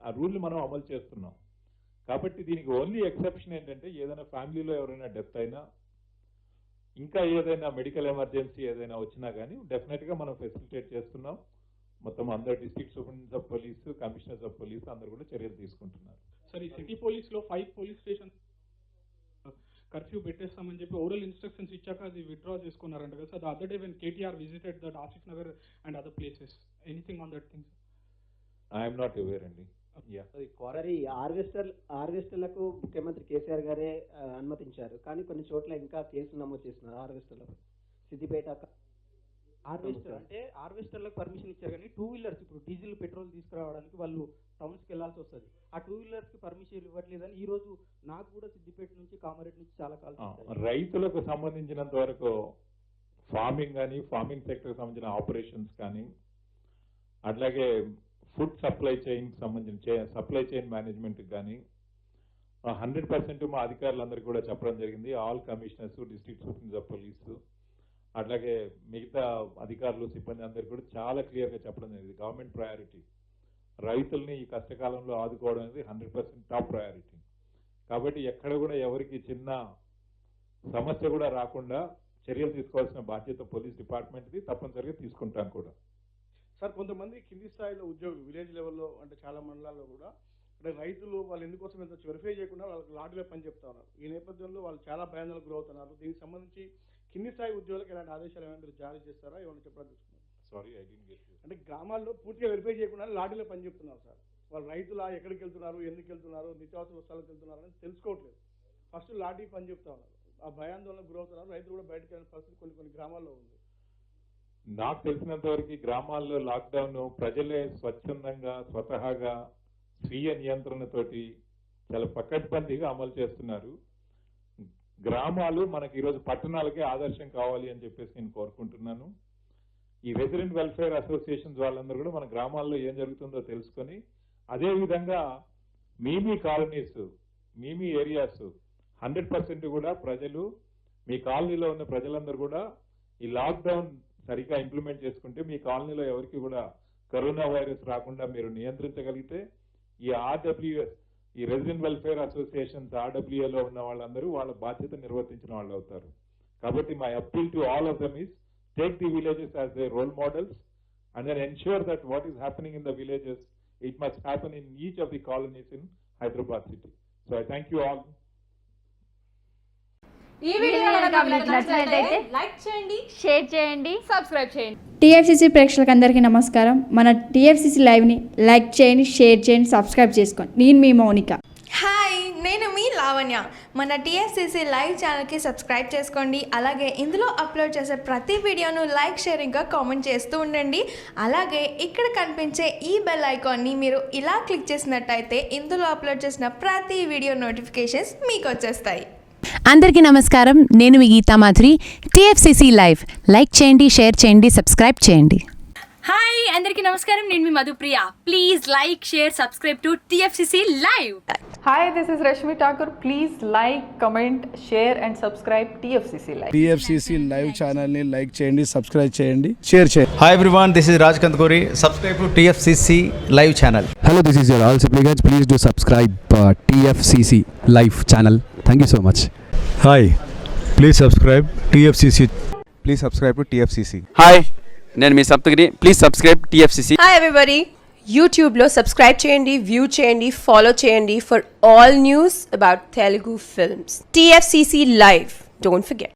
ఆ రూల్ని మనం అమలు చేస్తున్నాం. కాబట్టి దీనికి ఓన్లీ ఎక్సెప్షన్ ఏంటంటే ఏదైనా ఫ్యామిలీలో ఎవరైనా డెత్ అయినా ఇంకా ఏదైనా మెడికల్ ఎమర్జెన్సీ ఏదైనా వచ్చినా కానీ డెఫినెట్ గా మనం ఫెసిలిటేట్ చేస్తున్నాం. మొత్తం అందరు district superintendents of police, commissioners of police అందరూ కూడా చర్యలు తీసుకుంటున్నారు. సార్ ఈ సిటీ పోలీస్ లో 5 పోలీస్ స్టేషన్ కర్ఫ్యూ పెట్టేస్తామని చెప్పి ఓరల్ ఇన్స్ట్రక్షన్స్ ఇచ్చాక అది విత్డ్రా చేసుకున్నారంట కదా sir. The other day when KTR visited that Asif Nagar and other places, anything on that thing? I'm not aware అండి. మరి హార్వెస్టర్లకు ముఖ్యమంత్రి కేసీఆర్ గారే అనుమతించారు, కానీ కొన్ని చోట్ల ఇంకా కేసులు నమోదు చేస్తున్నారు హార్వెస్టర్లకు. సిద్దిపేట హార్వెస్టర్ అంటే హార్వెస్టర్లకు పర్మిషన్ ఇచ్చారు, కానీ 2 వీలర్స్ ఇప్పుడు డీజిల్ పెట్రోల్ తీసుకురావడానికి వాళ్ళు టౌన్స్కి వెళ్ళాల్సి వస్తుంది. ఆ 2 వీలర్స్కి పర్మిషన్ ఇవ్వట్లేదని ఈ రోజు నాకు కూడా సిద్దిపేట నుంచి కామారెడ్డి నుంచి చాలా కాల్. రైతులకు సంబంధించినంత వరకు ఫార్మింగ్ కానీ, ఫార్మింగ్ సెక్టర్కి సంబంధించిన ఆపరేషన్స్ కానీ, అట్లాగే ఫుడ్ సప్లై చైన్ సంబంధించిన సప్లై చైన్ మేనేజ్మెంట్ కానీ 100% మా అధికారులందరికీ కూడా చెప్పడం జరిగింది. All commissioners, district superintendents of police, అట్లాగే మిగతా అధికారులు, సిబ్బంది అందరికీ కూడా చాలా క్లియర్గా చెప్పడం జరిగింది. గవర్నమెంట్ ప్రయారిటీ రైతుల్ని ఈ కష్టకాలంలో ఆదుకోవడం అనేది 100% టాప్ ప్రయారిటీ. కాబట్టి ఎక్కడ కూడా ఎవరికి చిన్న సమస్య కూడా రాకుండా చర్యలు తీసుకోవాల్సిన బాధ్యత పోలీస్ డిపార్ట్మెంట్ది, తప్పనిసరిగా తీసుకుంటాను కూడా. సార్, కొంతమంది కింది స్థాయిలో ఉద్యోగులు విలేజ్ లెవెల్లో అంటే చాలా మండలాల్లో కూడా అంటే రైతులు వాళ్ళు ఎందుకోసం ఎంత వెరిఫై చేయకుండా వాళ్ళకి లాటరీలో పని చెప్తా ఉన్నారు. ఈ నేపథ్యంలో వాళ్ళు చాలా భయాందోళనకు గురవుతున్నారు. దీనికి సంబంధించి కింది స్థాయి ఉద్యోగులకు ఎలాంటి ఆదేశాలు ఏమైనా మీరు జారీ చేస్తారా, ఏమైనా చెప్పడం? Sorry, I didn't get you. అంటే గ్రామాల్లో పూర్తిగా వెరిఫై చేయకుండా లాటరీలో పని చెప్తున్నారు సార్. వాళ్ళు రైతులు ఎక్కడికి వెళ్తున్నారు, ఎందుకు వెళ్తున్నారు, నిత్యావసర వస్తువులకు వెళ్తున్నారు అని తెలుసుకోవట్లేదు. ఫస్ట్ లాటరీ పని చెప్తా ఉన్నారు. ఆ భయాందోళనకు గురవుతున్నారు. రైతులు కూడా బయటకు వెళ్ళిన పరిస్థితి కొన్ని గ్రామాల్లో ఉంది. నాకు తెలిసినంత వరకు గ్రామాల్లో లాక్డౌన్ ప్రజలే స్వచ్ఛందంగా, స్వతహాగా, స్వీయ నియంత్రణతోటి చాలా పకడ్బందీగా అమలు చేస్తున్నారు. గ్రామాలు మనకి ఈరోజు పట్టణాలకే ఆదర్శం కావాలి అని చెప్పేసి నేను కోరుకుంటున్నాను. ఈ రెసిడెంట్ వెల్ఫేర్ అసోసియేషన్స్ వాళ్ళందరూ కూడా మన గ్రామాల్లో ఏం జరుగుతుందో తెలుసుకొని, అదేవిధంగా మీ కాలనీస్, మీ ఏరియాస్ 100% కూడా ప్రజలు, మీ కాలనీలో ఉన్న ప్రజలందరూ కూడా ఈ లాక్డౌన్ సరిగ్గా ఇంప్లిమెంట్ చేసుకుంటే మీ కాలనీలో ఎవరికి కూడా కరోనా వైరస్ రాకుండా మీరు నియంత్రించగలిగితే ఈ ఆర్డబ్ల్యూఎస్, ఈ రెసిడెంట్ వెల్ఫేర్ అసోసియేషన్స్ ఆర్డబ్ల్యూఏలో ఉన్న వాళ్ళందరూ వాళ్ళ బాధ్యత నిర్వర్తించిన వాళ్ళు అవుతారు. కాబట్టి my appeal to all of them is take the villages as they role models and then ensure that what is happening in the villages, it must happen in each of the colonies in Hyderabad city. So I thank you all. ఈ video మీకు నచ్చినట్లయితే like చేయండి, share చేయండి, subscribe చేయండి. TFCC ప్రేక్షకులందరికీ నమస్కారం. మన TFCC లైవ్ని like చేయండి, షేర్ చేయండి, సబ్స్క్రైబ్ చేసుకోండి. నేను మీ మౌనిక. హాయ్, నేను మీ లావణ్య. మన టీఎఫ్సీసీ లైవ్ ఛానల్కి సబ్స్క్రైబ్ చేసుకోండి. అలాగే ఇందులో అప్లోడ్ చేసే ప్రతి వీడియోను లైక్, షేర్ ఇంకా కామెంట్ చేస్తూ ఉండండి. అలాగే ఇక్కడ కనిపించే ఈ బెల్ ఐకాన్ని మీరు ఇలా క్లిక్ చేసినట్టయితే ఇందులో అప్లోడ్ చేసిన ప్రతి వీడియో నోటిఫికేషన్స్ మీకు వచ్చేస్తాయి. అందరికీ నమస్కారం. నేను మీ Geetha Madhuri. TFCC live like చేయండి, షేర్ చేయండి, సబ్స్క్రైబ్ చేయండి. హాయ్, అందరికీ నమస్కారం. నేను మీ Madhupriya. Please like, share, subscribe to TFCC live. Hi, this is Rashmi Thakur. Please like, comment, share and subscribe TFCC Live. TFCC Live channel ni like cheyandi, subscribe cheyandi, share cheyandi. Hi everyone, this is Raj Kantkori. Subscribe to TFCC Live channel. Hello, this is your all supplicants. Please do subscribe TFCC Live channel. Thank you so much. Hi, please subscribe TFCC. Please subscribe to TFCC. Hi, నేను మీ Saptagiri. Please subscribe TFCC. Hi everybody, యూట్యూబ్లో subscribe చేయండి, view చేయండి, follow చేయండి for all news about Telugu films. TFCC live, don't forget.